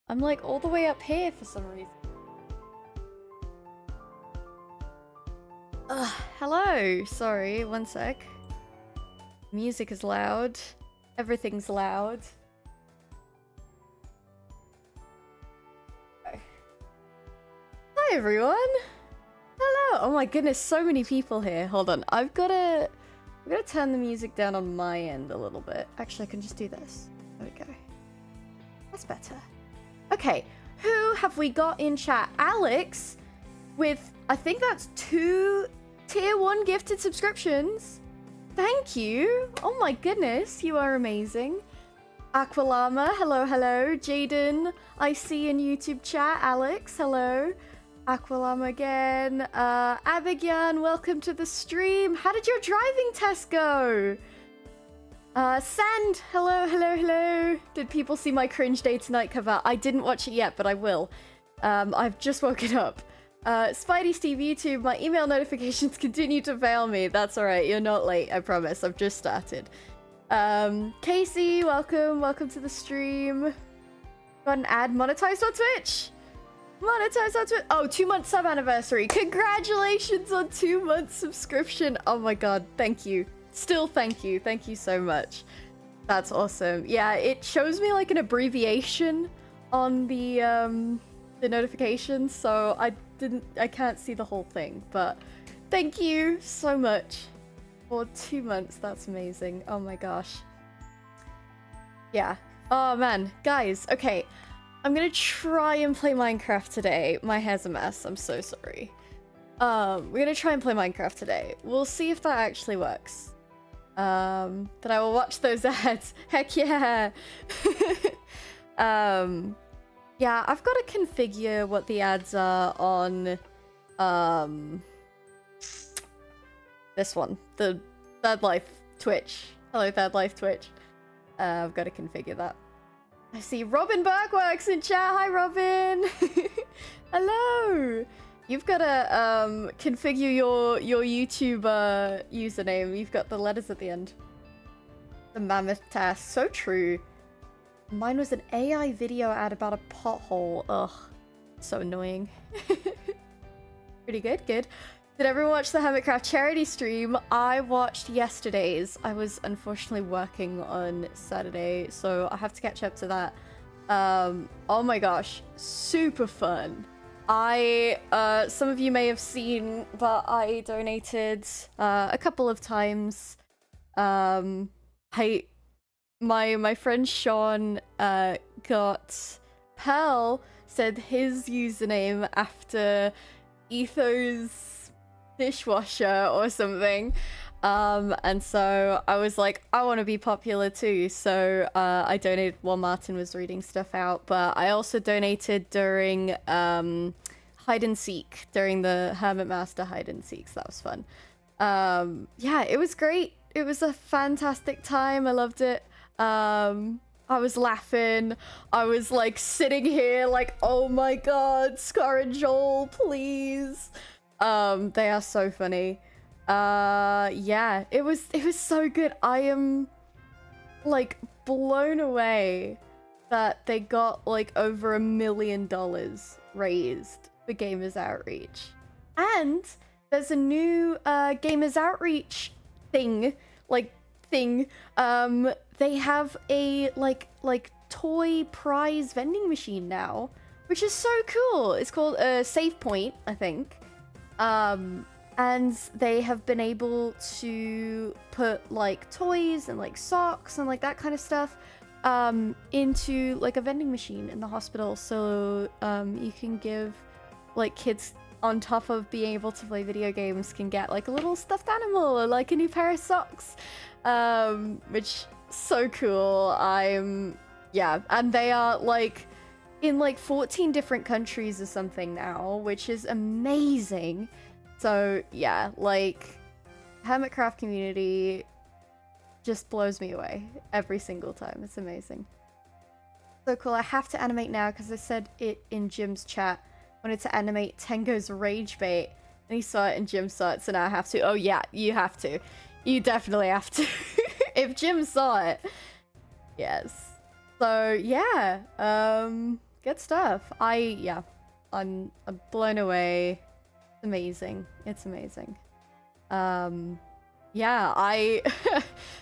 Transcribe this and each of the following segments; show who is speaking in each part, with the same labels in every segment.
Speaker 1: I'm like all the way up here for some reason. Hello. Sorry, one sec. Music is loud. Everything's loud. Okay. Hi everyone. Hello. Oh my goodness, so many people here. Hold on. I'm gonna turn the music down on my end a little bit. Actually, I can just do this. There we go. That's better. Okay, who have we got in chat? Alex with, I think that's 2 tier 1 gifted subscriptions. Thank you. Oh my goodness, you are amazing. Aqualama, hello, hello. Jaden, I see in YouTube chat. Alex, hello. Aqualama again. Abigyan, welcome to the stream. How did your driving test go? Sand, hello, hello, hello. Did people see my cringe day tonight cover? I didn't watch it yet, but I will. I've just woken up. Spidey Steve YouTube, my email notifications continue to fail me. That's alright, you're not late, I promise. I've just started. Casey, welcome. Welcome to the stream. Got an ad monetized on Twitch? Monetized on Twitch? Oh, 2 month sub anniversary. Congratulations on 2 months subscription. Oh my god, thank you. Still thank you. Thank you so much. That's awesome. Yeah, it shows me like an abbreviation on the notifications, so I can't see the whole thing, but thank you so much for 2 months. That's amazing. Oh my gosh. Yeah. Oh man, guys, okay. I'm gonna try and play Minecraft today. My hair's a mess. I'm so sorry. We're gonna try and play Minecraft today. We'll see if that actually works. Then I will watch those ads. Heck yeah! Yeah, I've got to configure what the ads are on, this one. The Third Life Twitch. Hello, Third Life Twitch. I've got to configure that. I see Robin Bergworks in chat. Hi, Robin! Hello! You've got to configure your YouTube username. You've got the letters at the end. The mammoth task. So true. Mine was an AI video ad about a pothole. Ugh. So annoying. Pretty good. Good. Did everyone watch the Hermitcraft charity stream? I watched yesterday's. I was unfortunately working on Saturday, so I have to catch up to that. Oh my gosh. Super fun. Some of you may have seen, but I donated a couple of times. My friend Sean got Pearl said his username after Etho's dishwasher or something. And so I was like, I want to be popular too. So I donated while Martin was reading stuff out, but I also donated during hide and seek, during the Hermit Master hide and seek. So that was fun. Yeah, it was great. It was a fantastic time. I loved it. I was laughing. I was like sitting here like, oh my god, Scar and Joel, please. They are so funny. Yeah, it was so good. I am like blown away that they got like over $1 million raised for Gamers Outreach. And there's a new Gamers Outreach thing. They have a like toy prize vending machine now, which is so cool. It's called Save Point, I think. And they have been able to put like toys and like socks and like that kind of stuff into like a vending machine in the hospital, so you can give like kids, on top of being able to play video games, can get like a little stuffed animal or like a new pair of socks, which so cool. Yeah, and they are like in like 14 different countries or something now, which is amazing. So yeah, like Hermitcraft community just blows me away every single time. It's amazing. So cool. I have to animate now because I said it in Jim's chat. Wanted to animate Tengo's rage bait, and he saw it and Jim saw it, so now I have to. Oh yeah, you have to. You definitely have to. If Jim saw it. Yes. So yeah, good stuff. I'm blown away. It's amazing. It's amazing. Yeah,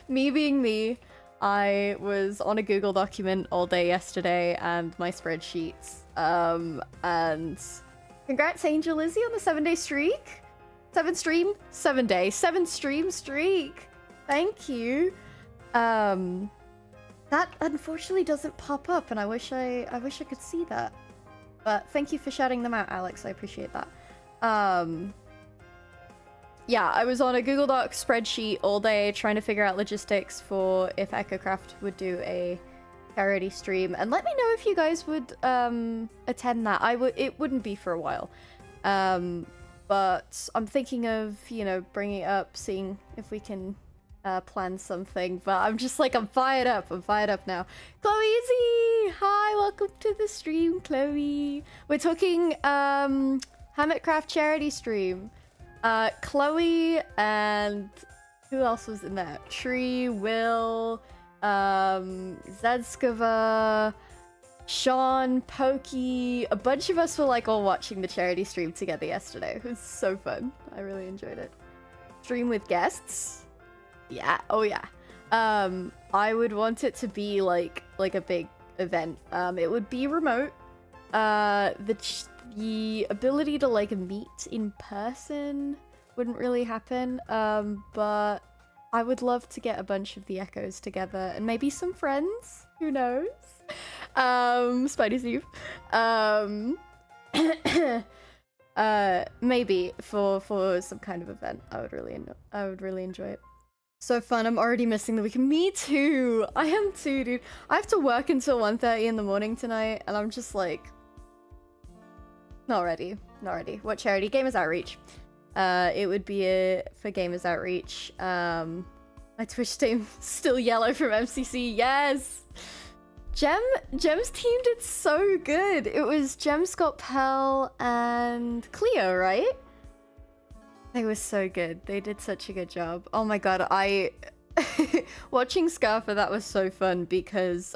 Speaker 1: me being me, I was on a Google document all day yesterday and my spreadsheets. And congrats Angel Lizzie on the 7-day streak. 7-stream streak. Thank you. That unfortunately doesn't pop up, and I wish I could see that. But thank you for shouting them out, Alex. I appreciate that. Yeah, I was on a Google Docs spreadsheet all day trying to figure out logistics for if EchoCraft would do a charity stream, and let me know if you guys would attend that. It wouldn't be for a while. But I'm thinking of, you know, bringing it up, seeing if we can plan something. But I'm just like, I'm fired up. I'm fired up now. Chloe Easy! Hi, welcome to the stream, Chloe. We're talking Hermitcraft charity stream. Chloe and who else was in there? Tree, Will, Zedskova, Sean, Pokey, a bunch of us were like all watching the charity stream together yesterday. It was so fun. I really enjoyed it. Stream with guests? Yeah, oh yeah. I would want it to be like a big event. It would be remote. The ability to like meet in person wouldn't really happen. But I would love to get a bunch of the Echoes together and maybe some friends. Who knows? Spidey Steve. Maybe for some kind of event. I would really enjoy it. So fun. I'm already missing the weekend. Me too. I am too, dude. I have to work until 1:30 in the morning tonight, and I'm just like, not ready. Not ready. What charity? Gamers Outreach. It would be for Gamers Outreach. My Twitch team still yellow from MCC. Yes. Gem's team did so good. It was Gem, Scott, Pell, and Cleo, right? They were so good. They did such a good job. Oh my god, watching Scarfer, that was so fun because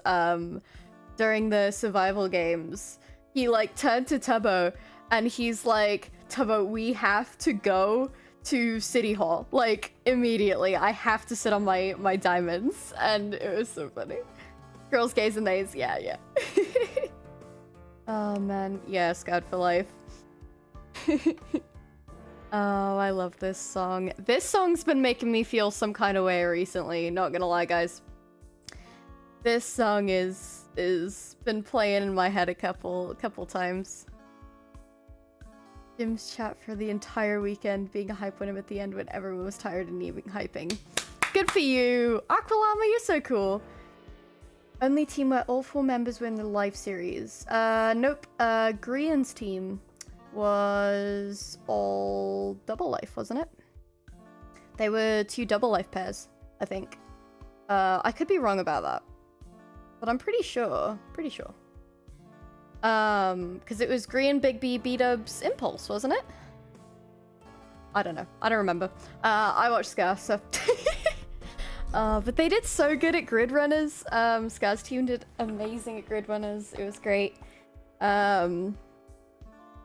Speaker 1: during the survival games, he like turned to Tubbo and he's like, Tubbo, we have to go to City Hall. Like, immediately. I have to sit on my diamonds. And it was so funny. Girls, gays, and theys. Yeah. Oh, man. Yeah, Scout for life. Oh, I love this song. This song's been making me feel some kind of way recently. Not gonna lie, guys. This song is been playing in my head a couple times. Jim's chat for the entire weekend, being a hype winner at the end when everyone was tired and needing hyping. Good for you! Aqualama, you're so cool! Only team where all 4 members were in the live series. Nope. Grian's team was all double life, wasn't it? They were 2 double life pairs, I think. I could be wrong about that. But I'm pretty sure. Because it was Grian, Big B, B-Dubs, Impulse, wasn't it? I don't know. I don't remember. I watched Scar, so... but they did so good at Grid Runners. Scar's team did amazing at Grid Runners. It was great.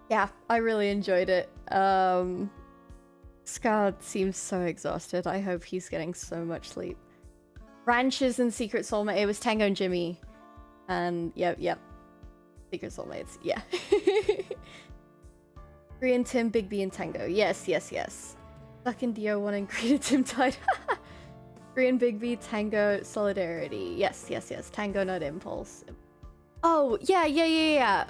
Speaker 1: Yeah, I really enjoyed it. Scar seems so exhausted. I hope he's getting so much sleep. Ranches and Secret Soulmate. It was Tango and Jimmy. And, yep. Secret Soulmates, yeah. Grian, Tim, Big B, and Tango. Yes. Duck and Dio won and Grian and Tim died. Grian, Big B, Tango, Solidarity. Yes. Tango, not Impulse. Oh, yeah. Yeah.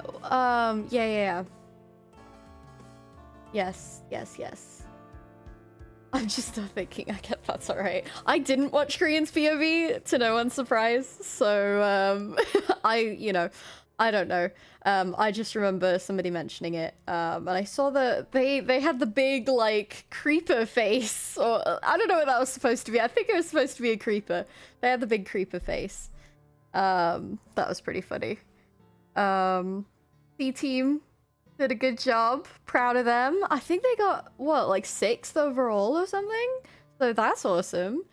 Speaker 1: Yes. I'm just still thinking. I get that's alright. I didn't watch Grian's POV, to no one's surprise, so, I don't know. I just remember somebody mentioning it, and I saw that they had the big, like, creeper face, or I don't know what that was supposed to be. I think it was supposed to be a creeper. They had the big creeper face. That was pretty funny. C-Team did a good job. Proud of them. I think they got, what, like 6th overall or something? So that's awesome.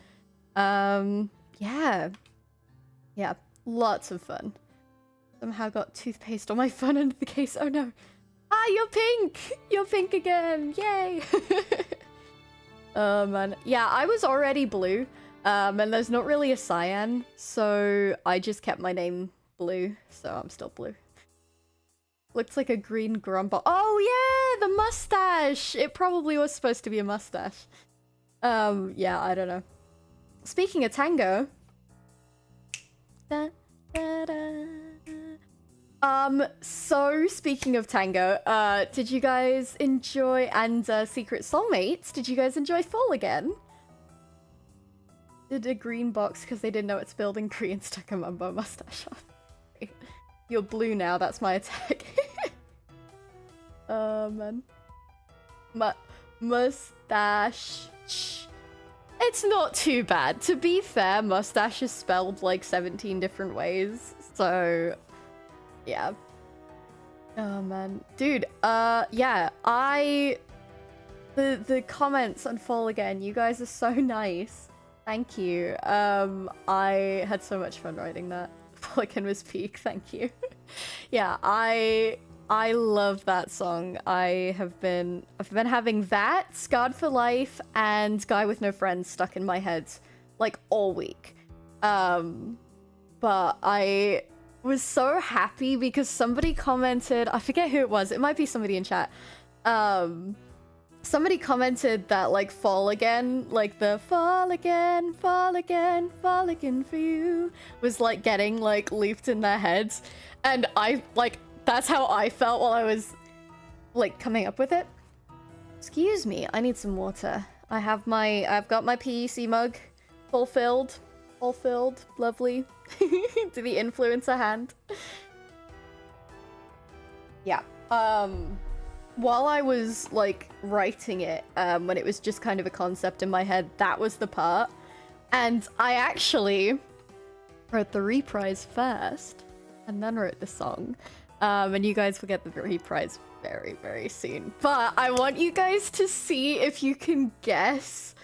Speaker 1: Yeah, lots of fun. Somehow got toothpaste on my phone under the case. Oh no. Ah, you're pink! You're pink again! Yay! Oh man. Yeah, I was already blue. And there's not really a cyan, so I just kept my name blue, so I'm still blue. Looks like a green grumble. Oh yeah, the mustache! It probably was supposed to be a mustache. Yeah, I don't know. Speaking of tango. Da, da, da. So speaking of tango, did you guys enjoy, and Secret Soulmates, did you guys enjoy Fall Again? Did a green box because they didn't know it's building green, stuck a Mumbo mustache on. You're blue now, that's my attack. Man. Mustache. It's not too bad. To be fair, mustache is spelled like 17 different ways, so yeah. Oh man. Dude, yeah, the comments on Fall Again, you guys are so nice. Thank you. I had so much fun writing that. Fall Again was peak, thank you. Yeah, I love that song. I've been having that, Scarred for Life, and Guy with No Friends stuck in my head like all week. But I was so happy because somebody commented, I forget who it was, it might be somebody in chat. Somebody commented that like Fall Again, like the fall again, fall again, fall again for you was like getting like looped in their heads. And I like, that's how I felt while I was like coming up with it. Excuse me, I need some water. I've got my PEC mug all filled, lovely. To the influencer hand. Yeah. While I was like writing it, when it was just kind of a concept in my head, that was the part. And I actually wrote the reprise first and then wrote the song. And you guys will get the reprise very, very soon. But I want you guys to see if you can guess.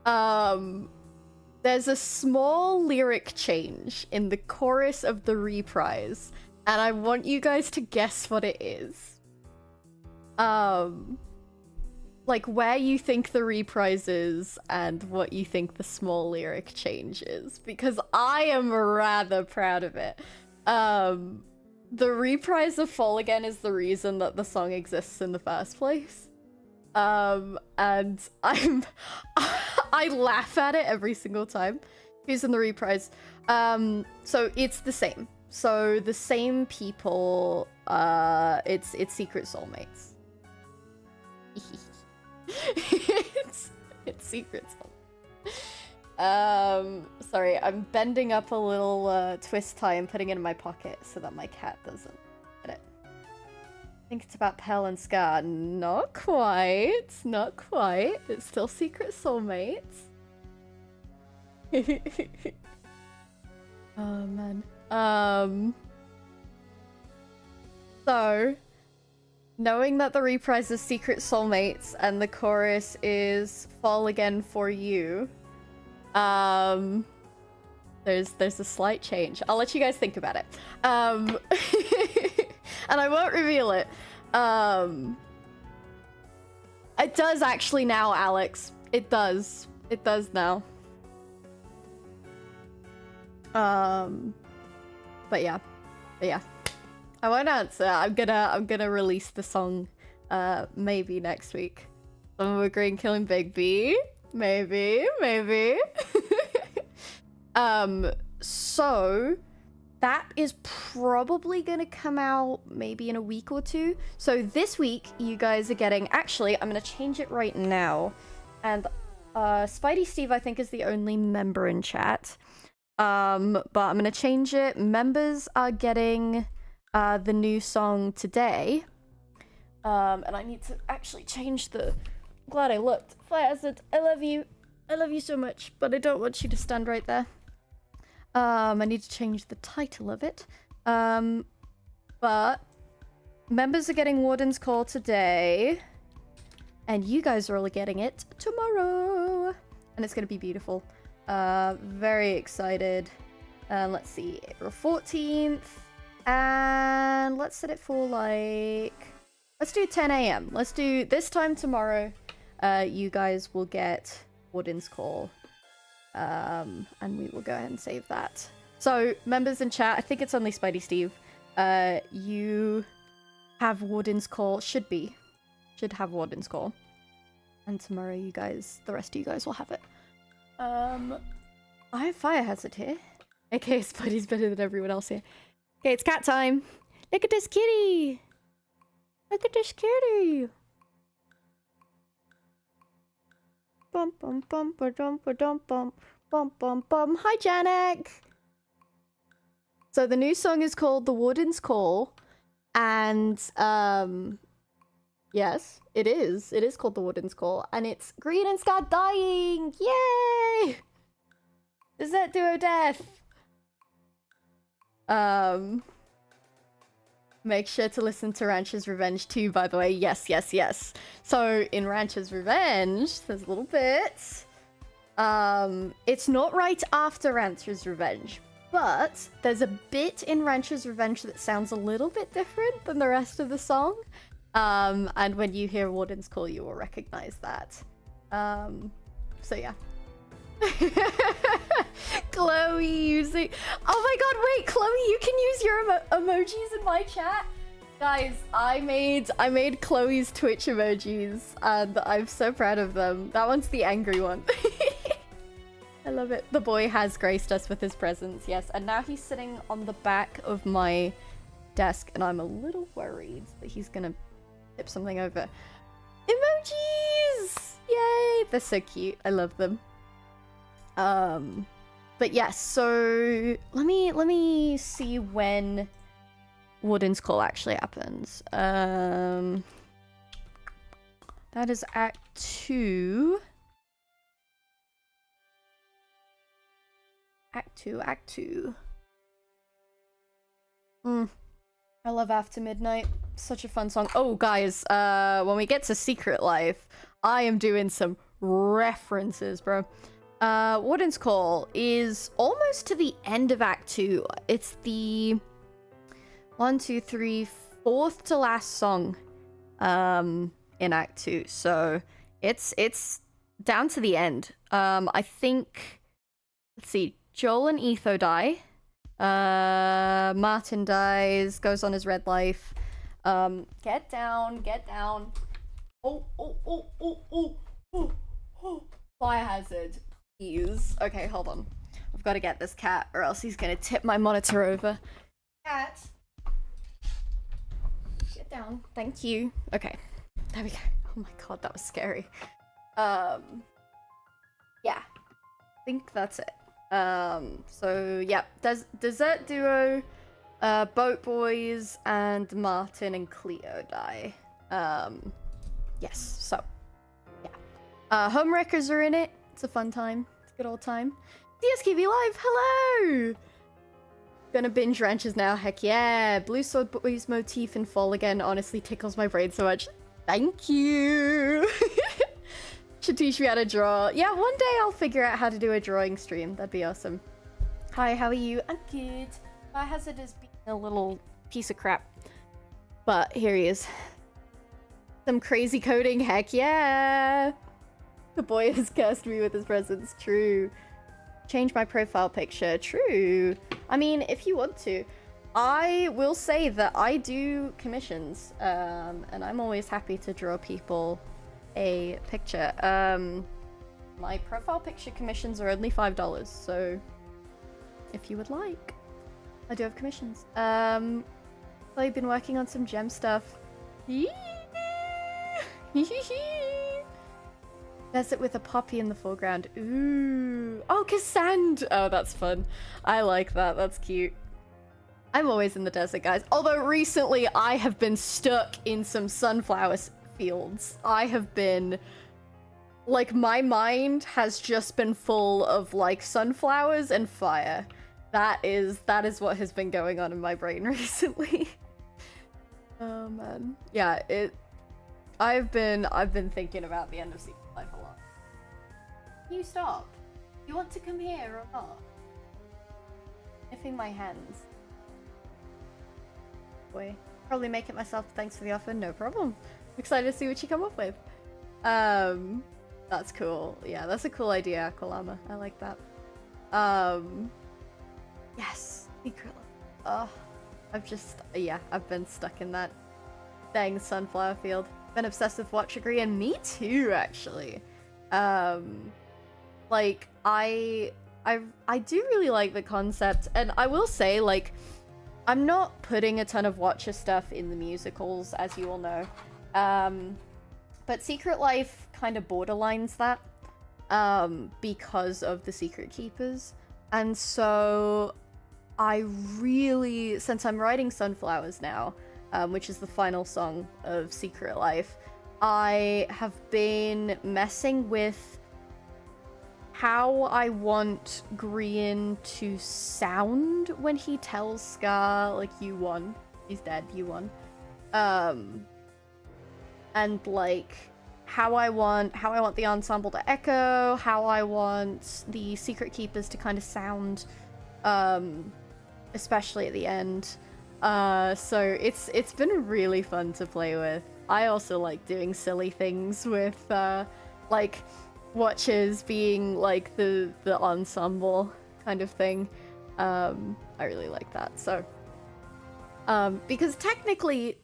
Speaker 1: There's a small lyric change in the chorus of the reprise, and I want you guys to guess what it is. Like where you think the reprise is and what you think the small lyric change is, because I am rather proud of it. The reprise of Fall Again is the reason that the song exists in the first place. And I laugh at it every single time. Who's in the reprise? So it's the same. So the same people, it's Secret Soulmates. it's Secret Soulmates. Sorry, I'm bending up a little twist tie and putting it in my pocket so that my cat doesn't get it. I think it's about Pell and Scar. Not quite. Not quite. It's still Secret Soulmates. Oh, man. So, knowing that the reprise is Secret Soulmates and the chorus is Fall Again for You, there's a slight change. I'll let you guys think about it. And I won't reveal it. It does actually now, Alex. It does. It does now. But yeah. I won't answer. I'm gonna release the song maybe next week. Someone with Green killing Big B. Maybe. So that is probably gonna come out maybe in a week or two. So this week you guys are getting, actually I'm gonna change it right now, and Spidey Steve I think is the only member in chat, but I'm gonna change it. Members are getting the new song today, and I need to actually change the, I'm glad I looked. Fire Hazard, I love you so much, but I don't want you to stand right there. I need to change the title of it. But members are getting Warden's Call today, and you guys are all getting it tomorrow, and it's gonna be beautiful. Very excited. Let's see, April 14th. And let's set it for like... Let's do 10 a.m. Let's do this time tomorrow. You guys will get Warden's Call. And we will go ahead and save that. So, members in chat, I think it's only Spidey Steve. You have Warden's Call. Should have Warden's Call. And tomorrow you guys, the rest of you guys will have it. I have Fire Hazard here. Okay, Spidey's better than everyone else here. Okay, it's cat time. Look at this kitty. Look at this kitty. Bum bum bum ba dum ba dum bum bum bum bum. Hi, Janek. So the new song is called "The Warden's Call," and yes, it is. It is called "The Warden's Call," and it's Green and Scott dying. Yay! Desert Duo death. Make sure to listen to Rancher's Revenge too, by the way. Yes, yes, yes. So in Rancher's Revenge, there's a little bit. It's not right after Rancher's Revenge, but there's a bit in Rancher's Revenge that sounds a little bit different than the rest of the song. And when you hear Warden's Call, you will recognize that. So yeah. Chloe using... Oh my god, wait, Chloe, you can use your emojis in my chat. Guys, I made Chloe's Twitch emojis, and I'm so proud of them. That one's the angry one. I love it. The boy has graced us with his presence, yes. And now he's sitting on the back of my desk, and I'm a little worried that he's gonna tip something over. Emojis! Yay! They're so cute. I love them. But yes, so let me see when Warden's Call actually happens. That is Act 2. Act 2. I love After Midnight. Such a fun song. Oh, guys, when we get to Secret Life, I am doing some references, bro. Warden's Call is almost to the end of Act 2. It's the 4th to last song in Act 2. So it's down to the end. I think, let's see, Joel and Etho die. Martin dies, goes on his red life. Get down. Oh. Fire hazard. Okay, hold on. I've got to get this cat, or else he's gonna tip my monitor over. Cat, get down. Thank you. Okay, there we go. Oh my god, that was scary. Yeah, I think that's it. So yeah, Desert Duo, Boat Boys, and Martin and Cleo die. Yes. So yeah, Homewreckers are in it. It's a fun time. It's a good old time. DSKV Live, hello! Gonna binge Ranches now, heck yeah. Blue Sword Boys motif and Fall Again honestly tickles my brain so much. Thank you! Should teach me how to draw. Yeah, one day I'll figure out how to do a drawing stream. That'd be awesome. Hi, how are you? I'm good. My hazard is being a little piece of crap. But here he is. Some crazy coding, heck yeah! The boy has cursed me with his presence. True. Change my profile picture. True. I mean, if you want to. I will say that I do commissions. And I'm always happy to draw people a picture. My profile picture commissions are only $5. So if you would like. I do have commissions. I've been working on some gem stuff. Desert with a poppy in the foreground. Ooh. Oh, Cassand! Oh, that's fun. I like that. That's cute. I'm always in the desert, guys. Although recently I have been stuck in some sunflower fields. I have been... Like, my mind has just been full of, like, sunflowers and fire. That is what has been going on in my brain recently. Oh, man. Yeah, I've been thinking about the end of Secret Life a lot. Can you stop? You want to come here or not? Sniffing my hands. boy. Probably make it myself. Thanks for the offer. No problem. Excited to see what you come up with. That's cool. Yeah, that's a cool idea, Aqualama. I like that. Yes, secret. Oh, I've been stuck in that dang sunflower field. Been obsessed with Watch Agree, and me too, actually. Like I do really like the concept, and I will say, like, I'm not putting a ton of Watcher stuff in the musicals, as you all know. But Secret Life kind of borderlines that, because of the Secret Keepers. And so I really, since I'm writing Sunflowers now, which is the final song of Secret Life, I have been messing with how I want Grian to sound when he tells Scar, like, you won. He's dead, you won. And like how I want the ensemble to echo, how I want the Secret Keepers to kind of sound, especially at the end. So it's been really fun to play with. I also like doing silly things with like Watchers being like the ensemble kind of thing. I really like that. So because technically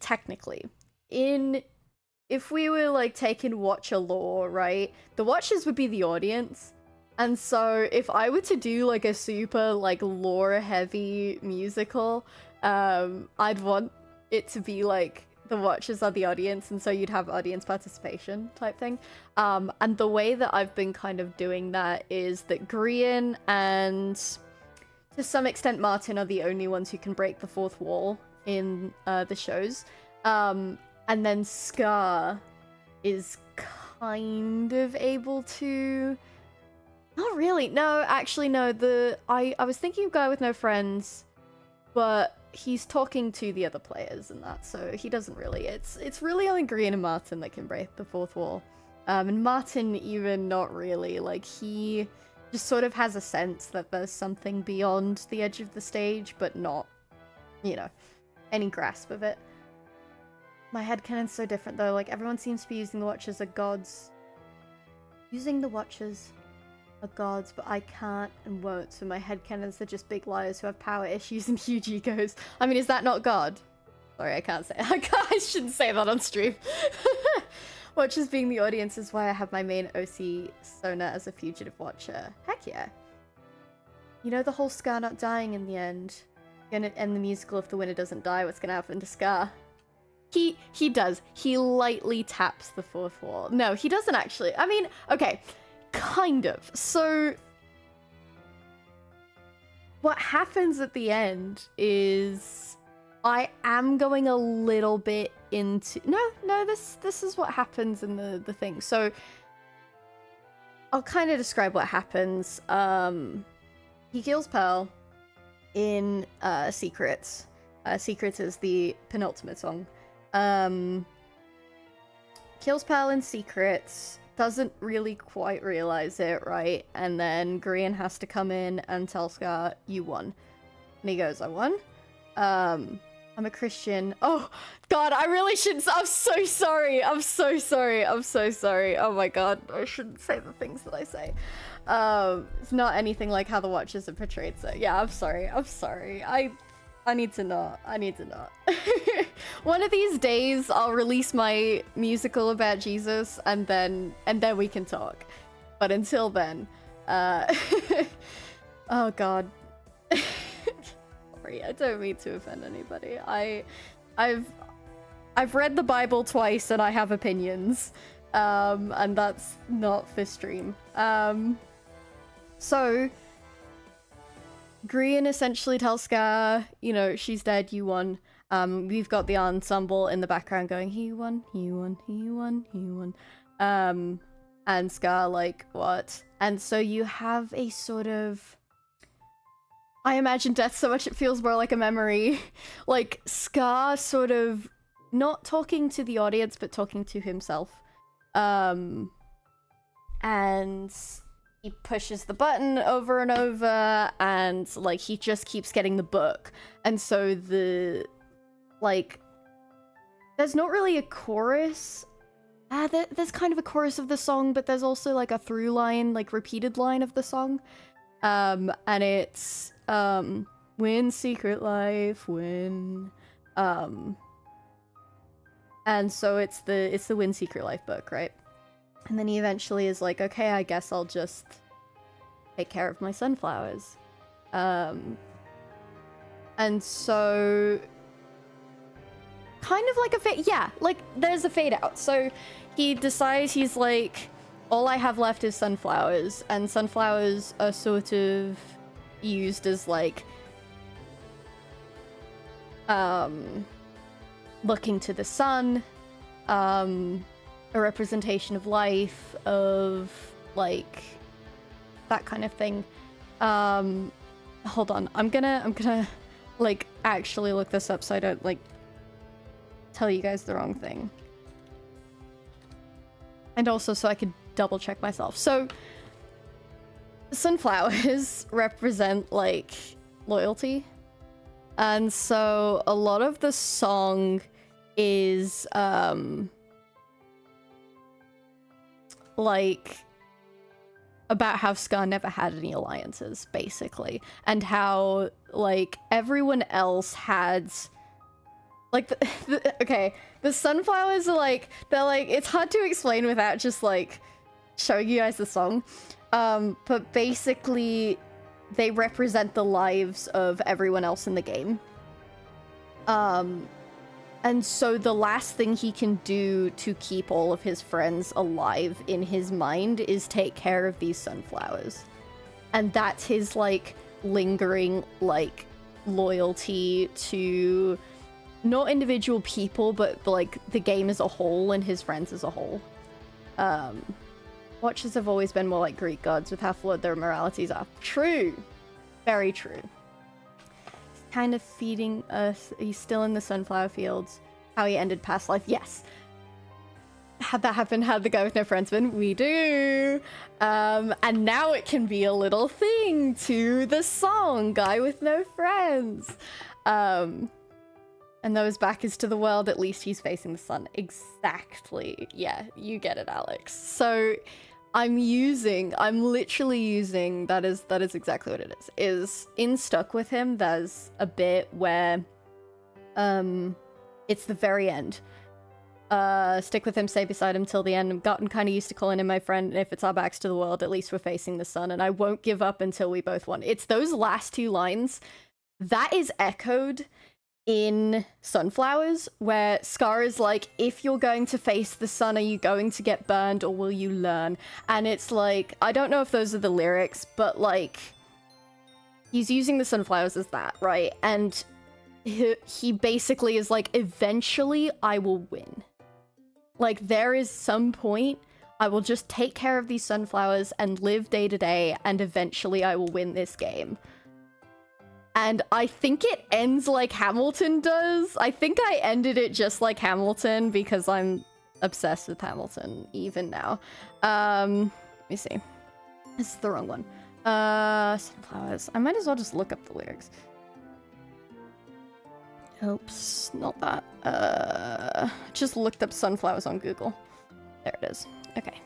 Speaker 1: if we were like taking Watcher lore, right, the Watchers would be the audience. And so if I were to do like a super like lore heavy musical, I'd want it to be like the Watchers are the audience, and so you'd have audience participation type thing. And the way that I've been kind of doing that is that Grian and to some extent Martin are the only ones who can break the fourth wall in the shows. And then Scar is kind of able to... Not really. No, actually, no. I was thinking of Guy with No Friends, but he's talking to the other players and that, so he doesn't really. It's really only Grian and Martin that can break the fourth wall. And Martin even not really. Like, he just sort of has a sense that there's something beyond the edge of the stage, but not, you know, any grasp of it. My headcanon's so different though, like everyone seems to be using the Watchers as gods. Using the Watchers are gods, but I can't and won't, so my headcanons are just big liars who have power issues and huge egos. I mean, is that not God? Sorry, I can't say I shouldn't say that on stream. Watchers being the audience is why I have my main OC Sona as a fugitive Watcher. Heck yeah. You know the whole Scar not dying in the end? Gonna end the musical if the winner doesn't die, what's gonna happen to Scar? He does. He lightly taps the fourth wall. No, he doesn't actually. I mean, okay, kind of. So what happens at the end is I am going a little bit into... No, this is what happens in the thing. So I'll kind of describe what happens. He kills Pearl in Secrets. Secrets is the penultimate song. Kills Pearl in Secrets, doesn't really quite realize it, right? And then Grian has to come in and tell Scar, you won. And he goes, I won? I'm a Christian. Oh, God, I really shouldn't. I'm so sorry. I'm so sorry. I'm so sorry. Oh my God, I shouldn't say the things that I say. It's not anything like how the Watchers are portrayed, so yeah, I'm sorry. I'm sorry. I need to not. I need to not. One of these days, I'll release my musical about Jesus, and then we can talk. But until then, oh God. Sorry, I don't mean to offend anybody. I've read the Bible twice, and I have opinions, and that's not for stream. So. Grian essentially tells Scar, you know, she's dead, you won. We've got the ensemble in the background going, he won, he won, he won, he won. And Scar like, what? And so you have a sort of... I imagine death so much it feels more like a memory. Like, Scar sort of not talking to the audience, but talking to himself. And... he pushes the button over and over, and like he just keeps getting the book, and so the like, there's not really a chorus. There's kind of a chorus of the song, but there's also like a through line, like repeated line of the song. And it's win secret life, win. And so it's the Win Secret Life book, right? And then he eventually is like, okay, I guess I'll just take care of my sunflowers. And so kind of like a fade, yeah, like there's a fade out. So he decides, he's like, all I have left is sunflowers, and sunflowers are sort of used as like looking to the sun, a representation of life, of like that kind of thing. Hold on, I'm gonna like actually look this up so I don't like tell you guys the wrong thing. And also so I could double check myself. So sunflowers represent like loyalty. And so a lot of the song is like about how Scar never had any alliances, basically, and how like everyone else had like the sunflowers are like, they're like, it's hard to explain without just like showing you guys the song, but basically they represent the lives of everyone else in the game. And so the last thing he can do to keep all of his friends alive in his mind is take care of these sunflowers. And that's his, like, lingering, like, loyalty to not individual people, but, like, the game as a whole and his friends as a whole. Watchers have always been more like Greek gods with how flawed their moralities are. True. Very true. Kind of feeding us. He's still in the sunflower fields. How he ended past life. Yes. Had that happened, had the guy with no friends been? We do. And now it can be a little thing to the song, Guy with No Friends. And though his back is to the world, at least he's facing the sun. Exactly. Yeah, you get it, Alex. So I'm literally using, that is exactly what it is in Stuck With Him, there's a bit where, it's the very end. Stick with him, stay beside him till the end. I've gotten kind of used to calling him my friend, and if it's our backs to the world, at least we're facing the sun, and I won't give up until we both won. It's those last two lines that is echoed in Sunflowers, where Scar is like, if you're going to face the sun, are you going to get burned or will you learn? And it's like, I don't know if those are the lyrics, but like, he's using the sunflowers as that, right? And he basically is like, eventually I will win. Like, there is some point I will just take care of these sunflowers and live day to day, and eventually I will win this game. And I think it ends like Hamilton does. I think I ended it just like Hamilton because I'm obsessed with Hamilton even now. Let me see. This is the wrong one. Sunflowers. I might as well just look up the lyrics. Oops, not that. Just looked up sunflowers on Google. There it is. Okay.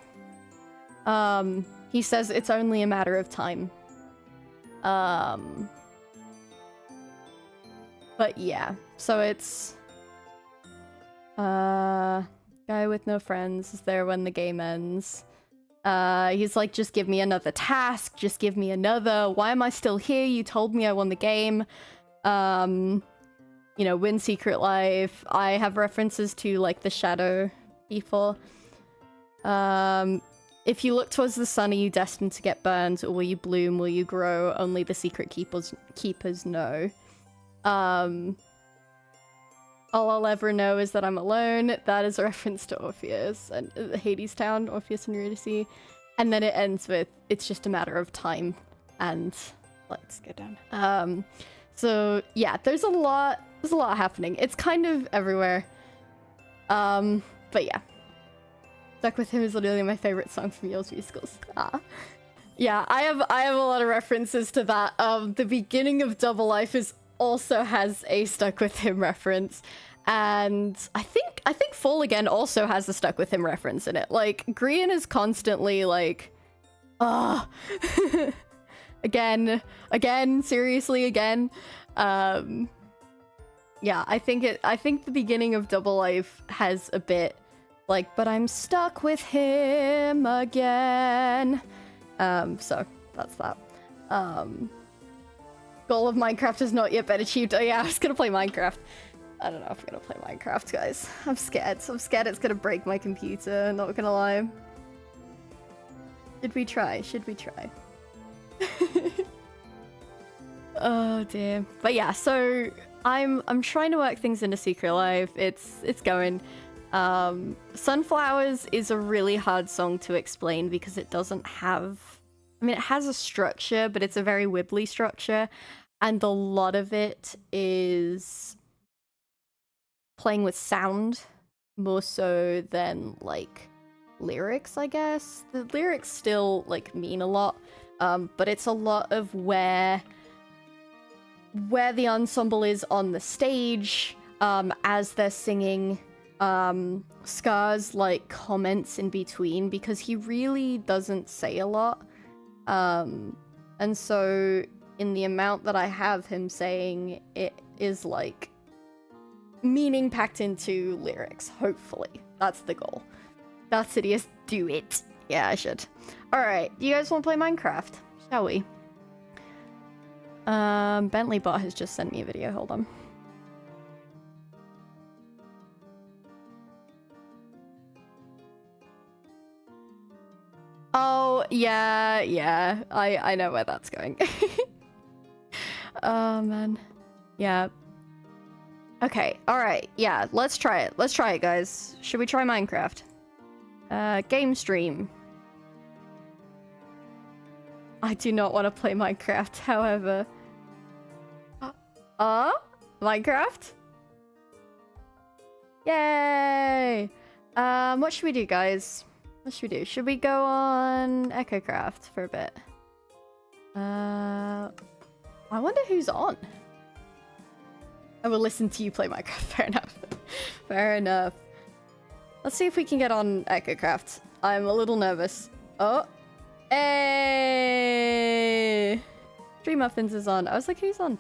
Speaker 1: He says it's only a matter of time. But yeah, so it's guy with no friends is there when the game ends. He's like, just give me another task, just give me another. Why am I still here? You told me I won the game. You know, win Secret Life. I have references to like the shadow people. If you look towards the sun, are you destined to get burned, or will you bloom? Will you grow? Only the secret keepers know. All I'll ever know is that I'm alone. That is a reference to Orpheus and Hades Town, Orpheus and Eurydice. And then it ends with, it's just a matter of time. And let's go down. So yeah, there's a lot happening. It's kind of everywhere. But yeah. Stuck With Him is literally my favorite song from Yale's musicals. Yeah, I have a lot of references to that. The beginning of Double Life is also has a Stuck With Him reference. And I think Fall Again also has a Stuck With Him reference in it. Like, Grian is constantly like, again, seriously, again. Yeah, I think the beginning of Double Life has a bit like, but I'm stuck with him again. So that's that. Goal of Minecraft has not yet been achieved. Oh yeah, I was gonna play Minecraft. I don't know if I'm gonna play Minecraft, guys. I'm scared. I'm scared it's gonna break my computer, not gonna lie. Should we try? Should we try? Oh dear. But yeah, so I'm trying to work things into Secret Life. It's going. Sunflowers is a really hard song to explain because it doesn't have, I mean, it has a structure, but it's a very wibbly structure, and a lot of it is playing with sound more so than like lyrics, I guess. The lyrics still like mean a lot, but it's a lot of where the ensemble is on the stage as they're singing. Scar's like comments in between, because he really doesn't say a lot, and so in the amount that I have him saying, it is like meaning packed into lyrics. Hopefully that's the goal. That's Sidious, do it. Yeah, I should. All right, you guys want to play Minecraft, shall we? Bentley Bot has just sent me a video. Hold on. Oh, yeah. I know where that's going. Oh, man. Yeah. Okay, alright. Yeah, let's try it. Let's try it, guys. Should we try Minecraft? Game stream. I do not want to play Minecraft, however. Minecraft? Yay! What should we do, guys? What should we do? Should we go on EchoCraft for a bit? I wonder who's on. I will listen to you play Minecraft. Fair enough. Fair enough. Let's see if we can get on EchoCraft. I'm a little nervous. Oh. Hey! Stream Muffins is on. I was like, who's on?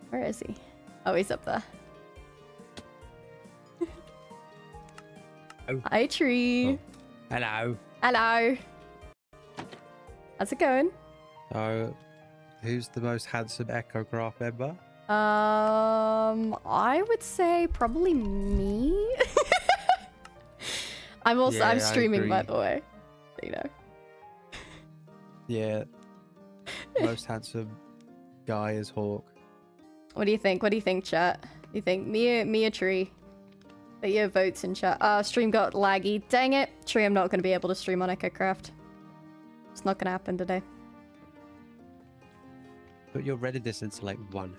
Speaker 1: Where is he? Oh, he's up there.
Speaker 2: Oh.
Speaker 1: Hi, Tree.
Speaker 2: Oh. Hello.
Speaker 1: Hello. How's it going?
Speaker 2: So, who's the most handsome EchoCraft member?
Speaker 1: I would say probably me. I'm streaming, by the way. So you know.
Speaker 2: Yeah. Most handsome guy is Hawk.
Speaker 1: What do you think? What do you think, chat? Do you think me or Tree? Put your votes in chat. Stream got laggy. Dang it. Tree, I'm not going to be able to stream on EchoCraft. It's not going to happen today.
Speaker 2: Put your Reddit distance to like 1.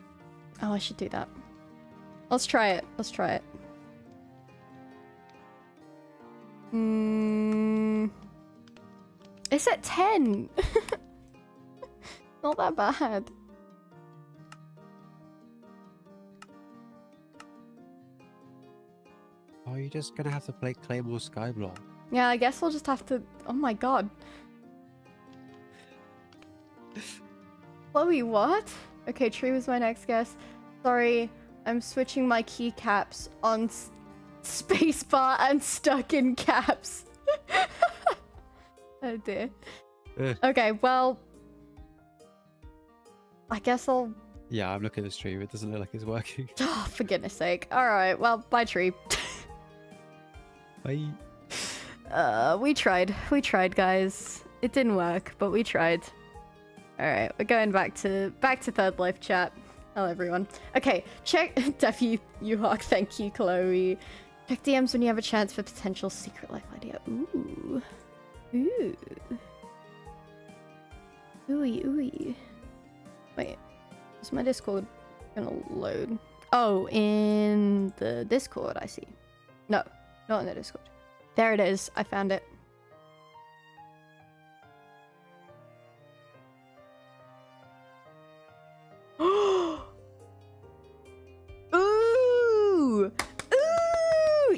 Speaker 1: Oh, I should do that. Let's try it. Let's try it. It's at 10. Not that bad.
Speaker 2: Oh, you're just gonna have to play Claymore Skyblock.
Speaker 1: Yeah, I guess we'll just have to... Oh my god. Chloe, what? Okay, Tree was my next guess. Sorry, I'm switching my keycaps on spacebar and stuck in caps. Oh dear. Okay, well... I guess I'll...
Speaker 2: Yeah, I'm looking at the stream. It doesn't look like it's working.
Speaker 1: Oh, for goodness sake. Alright, well, bye, Tree.
Speaker 2: Bye.
Speaker 1: We tried, guys. It didn't work, but we tried. Alright, we're going back to Third Life chat. Hello, everyone. Okay, check... Def, you Hawk, thank you, Chloe. Check DMs when you have a chance for potential Secret Life idea. Ooh. Ooh. Ooey, ooey. Wait, is my Discord gonna load? Oh, in the Discord, I see. No, not in the Discord. There it is. I found it.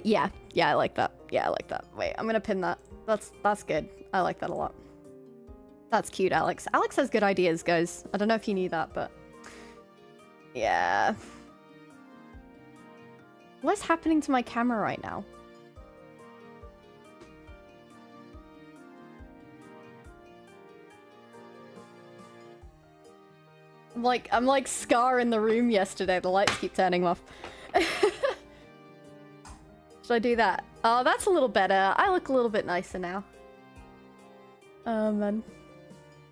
Speaker 1: Yeah, I like that. Yeah, I like that. Wait, I'm gonna pin that. That's good. I like that a lot. That's cute, Alex. Alex has good ideas, guys. I don't know if you knew that, but yeah. What's happening to my camera right now? I'm like Scar in the room yesterday. The lights keep turning off. Should I do that? Oh, that's a little better. I look a little bit nicer now. Oh, man.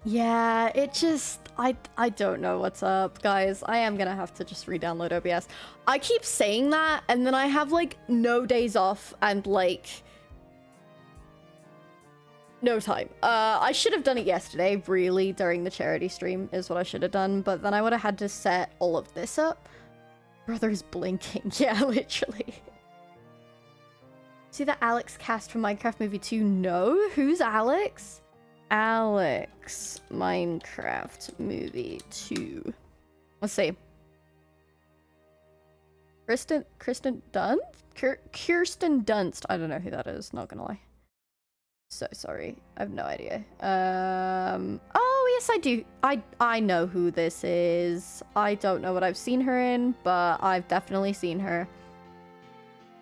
Speaker 1: Yeah, it just... I don't know what's up, guys. I am gonna have to just re-download OBS. I keep saying that, and then I have, like, no days off and, like... no time. I should have done it yesterday, really, during the charity stream is what I should have done, but then I would have had to set all of this up. Brother's blinking. Yeah, literally. See the Alex cast from Minecraft Movie 2? No? Who's Alex? Alex Minecraft Movie 2. Let's see. Kirsten Dunst? Kirsten Dunst. I don't know who that is, not gonna lie. So sorry. I have no idea. Oh, yes, I do. I know who this is. I don't know what I've seen her in, but I've definitely seen her.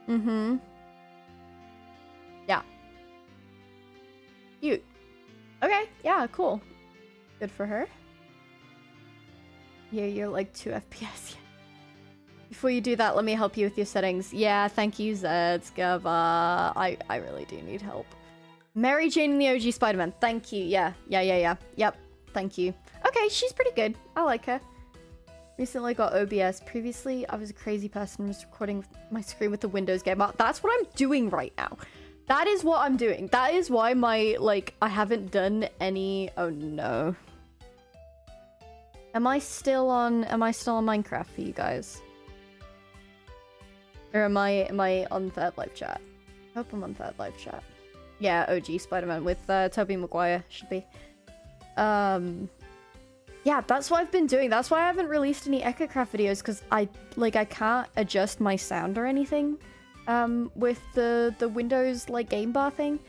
Speaker 1: Mm-hmm. Yeah. Cute. Okay, yeah, cool. Good for her. Yeah, you're like 2 FPS. Before you do that, let me help you with your settings. Yeah, thank you, Zedskava. I really do need help. Mary Jane and the OG Spider-Man. Thank you. Yeah. Yep. Thank you. Okay, she's pretty good. I like her. Recently got OBS. Previously, I was a crazy person who was recording my screen with the Windows game. That's what I'm doing right now. That is what I'm doing. That is why my, like, I haven't done any... Oh, no. Am I still on Minecraft for you guys? Or am I on Third Life chat? I hope I'm on Third Life chat. Yeah, OG Spider-Man with Tobey Maguire should be. Yeah, that's what I've been doing. That's why I haven't released any EchoCraft videos, because I can't adjust my sound or anything with the Windows like game bar thing.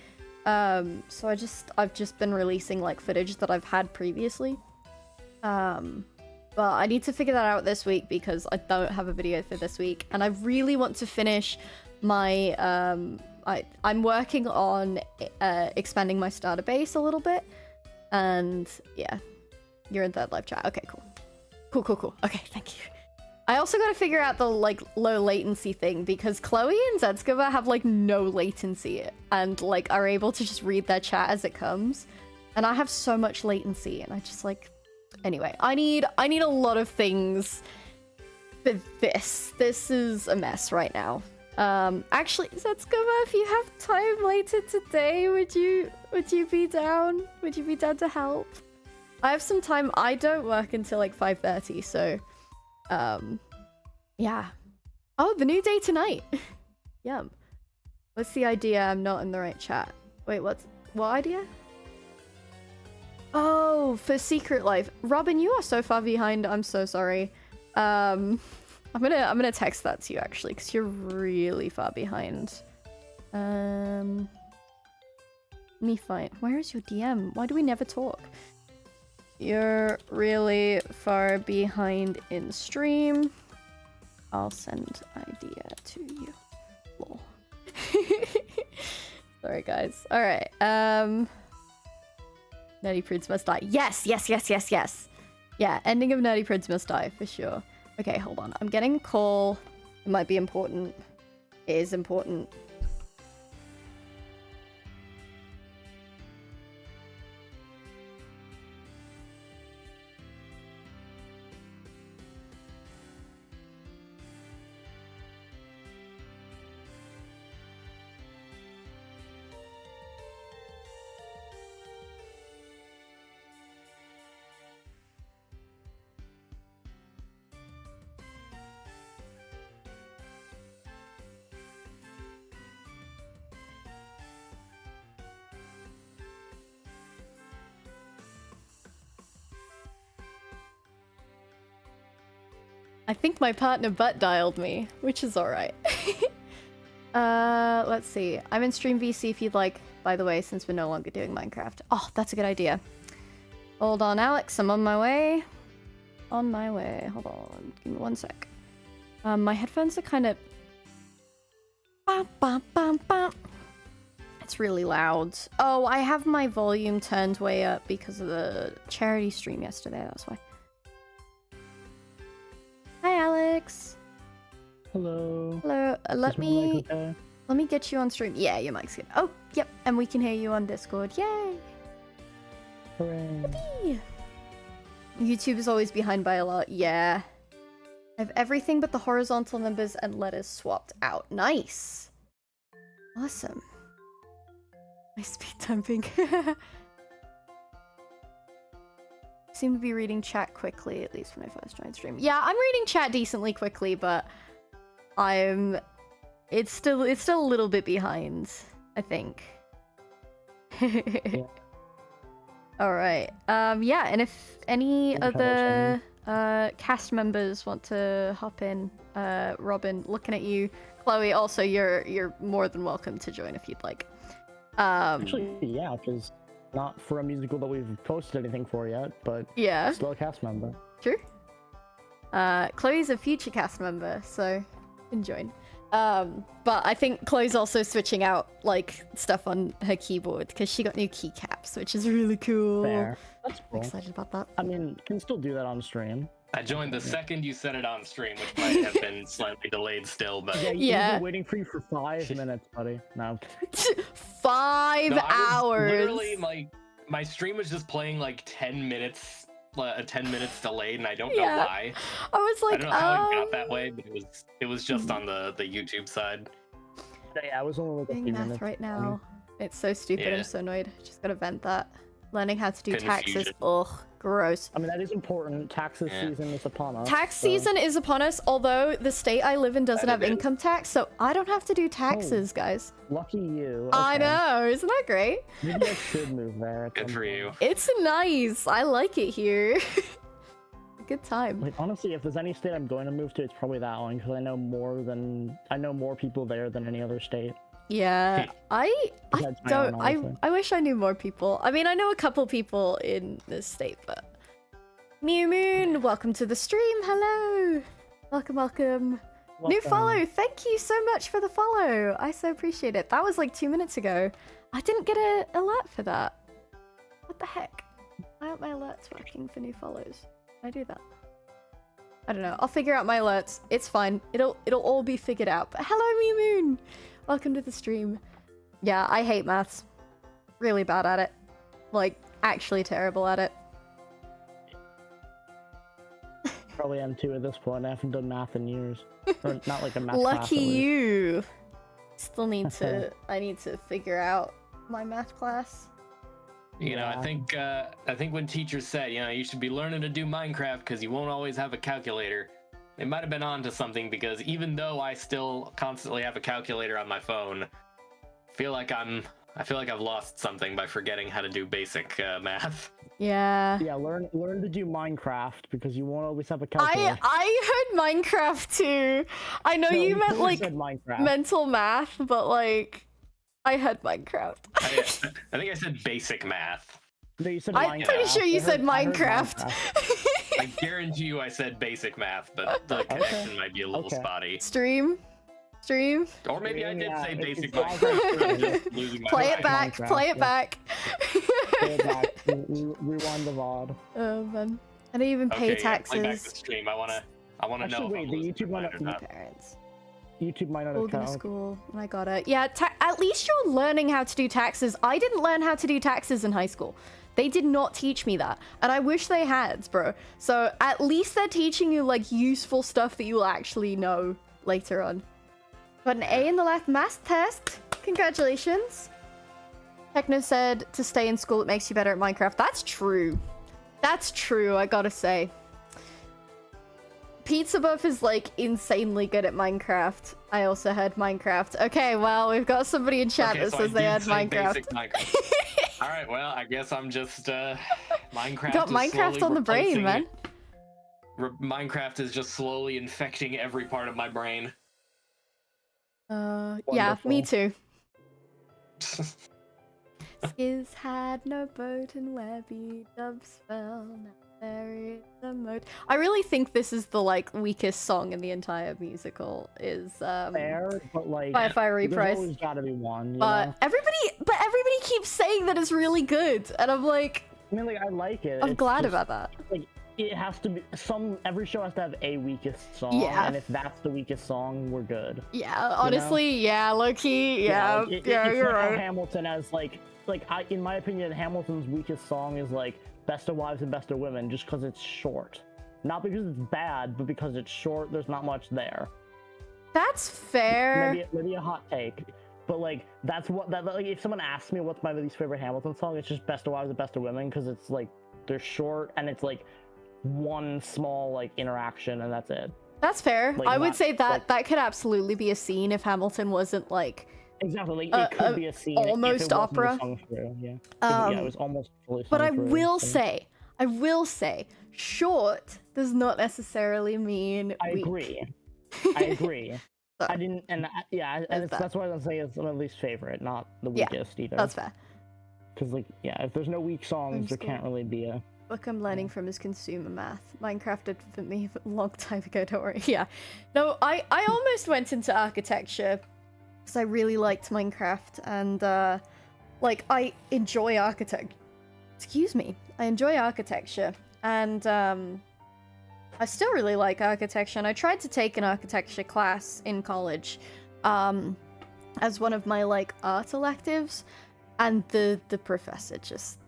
Speaker 1: So I've just been releasing like footage that I've had previously. But I need to figure that out this week because I don't have a video for this week, and I really want to finish my I'm working on expanding my starter base a little bit, and yeah, you're in Third Life chat. Okay, cool. Okay, thank you. I also got to figure out the like low latency thing, because Chloe and Zedskova have like no latency and like are able to just read their chat as it comes, and I have so much latency, and I just like, anyway, I need a lot of things for this. This is a mess right now. Actually, Zedskova, if you have time later today, would you be down? Would you be down to help? I have some time. I don't work until like 5:30, so yeah. Oh, the new day tonight. Yum. What's the idea? I'm not in the right chat. Wait, what idea? Oh, for Secret Life. Robin, you are so far behind. I'm so sorry. I'm gonna text that to you actually, because you're really far behind. Let me find. Where is your DM? Why do we never talk? You're really far behind in stream. I'll send idea to you. Lol. Sorry guys. Alright. Nerdy Prudes Must Die. Yes. Yeah, ending of Nerdy Prudes Must Die for sure. Okay, hold on. I'm getting a call. It might be important. It is important. I think my partner butt dialed me, which is alright. Let's see. I'm in Stream VC if you'd like, by the way, since we're no longer doing Minecraft. Oh, that's a good idea. Hold on, Alex. I'm on my way. On my way. Hold on. Give me 1 sec. My headphones are kind of... It's really loud. Oh, I have my volume turned way up because of the charity stream yesterday. That's why. Hi, Alex.
Speaker 3: Hello.
Speaker 1: Hello. Let
Speaker 3: Is my mic
Speaker 1: me...
Speaker 3: okay?
Speaker 1: Let me get you on stream. Yeah, your mic's good. Oh, yep. And we can hear you on Discord. Yay!
Speaker 3: Hooray.
Speaker 1: Yippee! YouTube is always behind by a lot. Yeah. I have everything but the horizontal numbers and letters swapped out. Nice. Awesome. Nice speed typing. Seem to be reading chat quickly, at least when I first joined stream. Yeah, I'm reading chat decently quickly, but it's still a little bit behind, I think.
Speaker 3: Yeah.
Speaker 1: All right. Yeah, and if any
Speaker 3: Don't tell
Speaker 1: other cast members want to hop in, Robin, looking at you, Chloe, also you're more than welcome to join if you'd like.
Speaker 3: Actually, yeah, because not for a musical that we've posted anything for yet, but
Speaker 1: Yeah,
Speaker 3: still a cast member.
Speaker 1: true. Chloe's a future cast member, so you can join. But I think Chloe's also switching out like stuff on her keyboard because she got new keycaps, which is really cool.
Speaker 3: Fair. That's
Speaker 1: I'm
Speaker 3: cool.
Speaker 1: excited about that.
Speaker 3: I mean, can still do that on stream.
Speaker 4: I joined the second you said it on stream, which might have been slightly delayed still, but
Speaker 1: Yeah.
Speaker 3: We've been waiting for you for 5 minutes, buddy. No.
Speaker 1: 5
Speaker 4: No, I was
Speaker 1: hours.
Speaker 4: literally my stream was just playing like 10 minutes, 10 minutes delayed, and I don't know
Speaker 1: Yeah.
Speaker 4: why.
Speaker 1: I was
Speaker 4: I
Speaker 1: like,
Speaker 4: don't know how it got that way, but it was just on the YouTube side.
Speaker 3: Yeah, I was only like a
Speaker 1: doing
Speaker 3: few
Speaker 1: math
Speaker 3: minutes.
Speaker 1: right now. It's so stupid.
Speaker 4: Yeah.
Speaker 1: I'm so annoyed. Just gotta vent that. Learning how to do taxes.
Speaker 4: Confusion.
Speaker 1: Ugh, gross.
Speaker 3: I mean, that is important. Taxes
Speaker 4: Yeah.
Speaker 3: season is upon us.
Speaker 1: Tax
Speaker 3: so-
Speaker 1: season is upon us, although the state I live in doesn't
Speaker 4: That
Speaker 1: have
Speaker 4: it is.
Speaker 1: income tax, so I don't have to do taxes, guys.
Speaker 3: Lucky you.
Speaker 1: I
Speaker 3: Okay.
Speaker 1: know, isn't that great?
Speaker 3: Maybe I should move there. at
Speaker 4: Good
Speaker 3: some
Speaker 4: for
Speaker 3: point.
Speaker 4: you.
Speaker 1: It's nice. I like it here. Good time.
Speaker 3: Like, honestly, if there's any state I'm going to move to, it's probably that one because I know more people there than any other state.
Speaker 1: Yeah, I
Speaker 3: Besides my own,
Speaker 1: don't.
Speaker 3: honestly.
Speaker 1: I wish I knew more people. I mean, I know a couple people in this state, but Mew Moon, welcome to the stream. Hello, welcome. New
Speaker 3: Welcome.
Speaker 1: follow. Thank you so much for the follow. I so appreciate it. That was like 2 minutes ago. I didn't get an alert for that. What the heck? Why aren't my alerts working for new follows? Can I do that? I don't know. I'll figure out my alerts. It's fine. It'll all be figured out. But hello, Mew Moon. Welcome to the stream. Yeah, I hate maths. Really bad at it. Like, actually terrible at it.
Speaker 3: Probably am too at this point. I haven't done math in years. Or not like a math class,
Speaker 1: Lucky
Speaker 3: at least.
Speaker 1: you. Still need to. I need to figure out my math class.
Speaker 4: You know,
Speaker 3: Yeah.
Speaker 4: I think when teachers said, you should be learning to do Minecraft because you won't always have a calculator, they might have been onto something, because even though I still constantly have a calculator on my phone, I feel like I've lost something by forgetting how to do basic math.
Speaker 1: Yeah.
Speaker 3: Yeah, learn to do Minecraft because you won't always have a calculator.
Speaker 1: I heard Minecraft too. I know
Speaker 3: No,
Speaker 1: you meant
Speaker 3: totally
Speaker 1: like
Speaker 3: said Minecraft.
Speaker 1: mental math, but like I heard Minecraft.
Speaker 4: I think I said basic math.
Speaker 3: No, you said
Speaker 1: I'm pretty
Speaker 3: Minecraft.
Speaker 1: sure you
Speaker 3: I
Speaker 1: said
Speaker 3: heard- I heard
Speaker 1: Minecraft.
Speaker 4: I guarantee you I said basic math, but the connection might be a little
Speaker 3: Okay.
Speaker 4: spotty.
Speaker 1: Stream.
Speaker 4: Or maybe I did
Speaker 3: Yeah,
Speaker 4: say
Speaker 3: it-
Speaker 4: basic
Speaker 3: it's all
Speaker 4: Minecraft.
Speaker 3: right.
Speaker 4: I'm just losing my
Speaker 1: Play
Speaker 4: mind.
Speaker 1: it back.
Speaker 3: Minecraft,
Speaker 1: Play it
Speaker 3: yeah.
Speaker 1: back.
Speaker 3: Play it back. Rewind the VOD.
Speaker 1: Oh man. I don't even pay
Speaker 4: Okay, yeah, play back the
Speaker 1: taxes.
Speaker 4: stream. I wanna
Speaker 3: Actually,
Speaker 4: know if
Speaker 3: wait,
Speaker 4: I'm
Speaker 3: the
Speaker 4: losing
Speaker 3: YouTube
Speaker 4: my
Speaker 3: one-
Speaker 4: mind or not.
Speaker 1: Parents.
Speaker 3: YouTube might not
Speaker 1: All go to
Speaker 3: account.
Speaker 1: school. And I got it. Yeah, at least you're learning how to do taxes. I didn't learn how to do taxes in high school. They did not teach me that. And I wish they had, bro. So at least they're teaching you like useful stuff that you will actually know later on. Got an A in the math test. Congratulations. Techno said to stay in school, it makes you better at Minecraft. That's true. That's true, I gotta say. Pizza Buff is like insanely good at Minecraft. I also heard Minecraft. Okay, well, we've got somebody in chat
Speaker 4: Okay,
Speaker 1: that
Speaker 4: so
Speaker 1: says
Speaker 4: I
Speaker 1: they
Speaker 4: did
Speaker 1: heard
Speaker 4: say
Speaker 1: Minecraft.
Speaker 4: basic Minecraft. All right, well, I guess I'm just Minecraft.
Speaker 1: Got
Speaker 4: is
Speaker 1: Minecraft
Speaker 4: slowly
Speaker 1: on the brain,
Speaker 4: replacing-
Speaker 1: man.
Speaker 4: Minecraft is just slowly infecting every part of my brain.
Speaker 1: Yeah, me
Speaker 3: Wonderful.
Speaker 1: too. Skiz had no boat and webby doves fell. Now there is a moat. I really think this is the like weakest song in the entire musical. Is
Speaker 3: Fair, but like
Speaker 1: Firefly
Speaker 3: there's
Speaker 1: Reprise.
Speaker 3: always gotta be one. You
Speaker 1: But
Speaker 3: know?
Speaker 1: everybody keeps saying that it's really good, and I'm like,
Speaker 3: I mean, like I like it.
Speaker 1: I'm
Speaker 3: It's
Speaker 1: glad
Speaker 3: just,
Speaker 1: about that.
Speaker 3: Like it has to be every show has to have a weakest song,
Speaker 1: Yeah.
Speaker 3: and if that's the weakest song, we're good.
Speaker 1: Yeah, honestly, yeah, low key, yeah,
Speaker 3: like,
Speaker 1: yeah,
Speaker 3: it's
Speaker 1: you're
Speaker 3: like how
Speaker 1: right.
Speaker 3: Hamilton has in my opinion, Hamilton's weakest song is like Best of Wives and Best of Women, just because it's short. Not because it's bad, but because it's short. There's not much there.
Speaker 1: That's fair.
Speaker 3: Maybe a hot take, but like like if someone asks me what's my least favorite Hamilton song, it's just Best of Wives and Best of Women, because it's like they're short and it's like one small like interaction and that's it.
Speaker 1: That's fair.
Speaker 3: Like,
Speaker 1: I would
Speaker 3: not-
Speaker 1: say that
Speaker 3: like-
Speaker 1: that could absolutely be a scene if Hamilton wasn't like
Speaker 3: Exactly, like it could be a scene if it
Speaker 1: almost
Speaker 3: wasn't
Speaker 1: opera.
Speaker 3: sung through, yeah.
Speaker 1: Um,
Speaker 3: Yeah, it was almost fully sung
Speaker 1: But I
Speaker 3: through,
Speaker 1: will
Speaker 3: so-
Speaker 1: say, short does not necessarily mean
Speaker 3: I
Speaker 1: weak.
Speaker 3: agree. I agree.
Speaker 1: So,
Speaker 3: I didn't, and and
Speaker 1: There's that.
Speaker 3: that's why I'm saying it's my least favorite, not the
Speaker 1: Yeah,
Speaker 3: weakest either.
Speaker 1: that's fair.
Speaker 3: Because like, yeah, if there's no weak songs, there
Speaker 1: Homeschool.
Speaker 3: can't really be a.
Speaker 1: Book I'm learning from is consumer math. Minecraft did for me a long time ago, don't worry. Yeah. No, I almost went into architecture because I really liked Minecraft and like I enjoy architecture. Excuse me. I enjoy architecture and I still really like architecture and I tried to take an architecture class in college as one of my like art electives and the professor just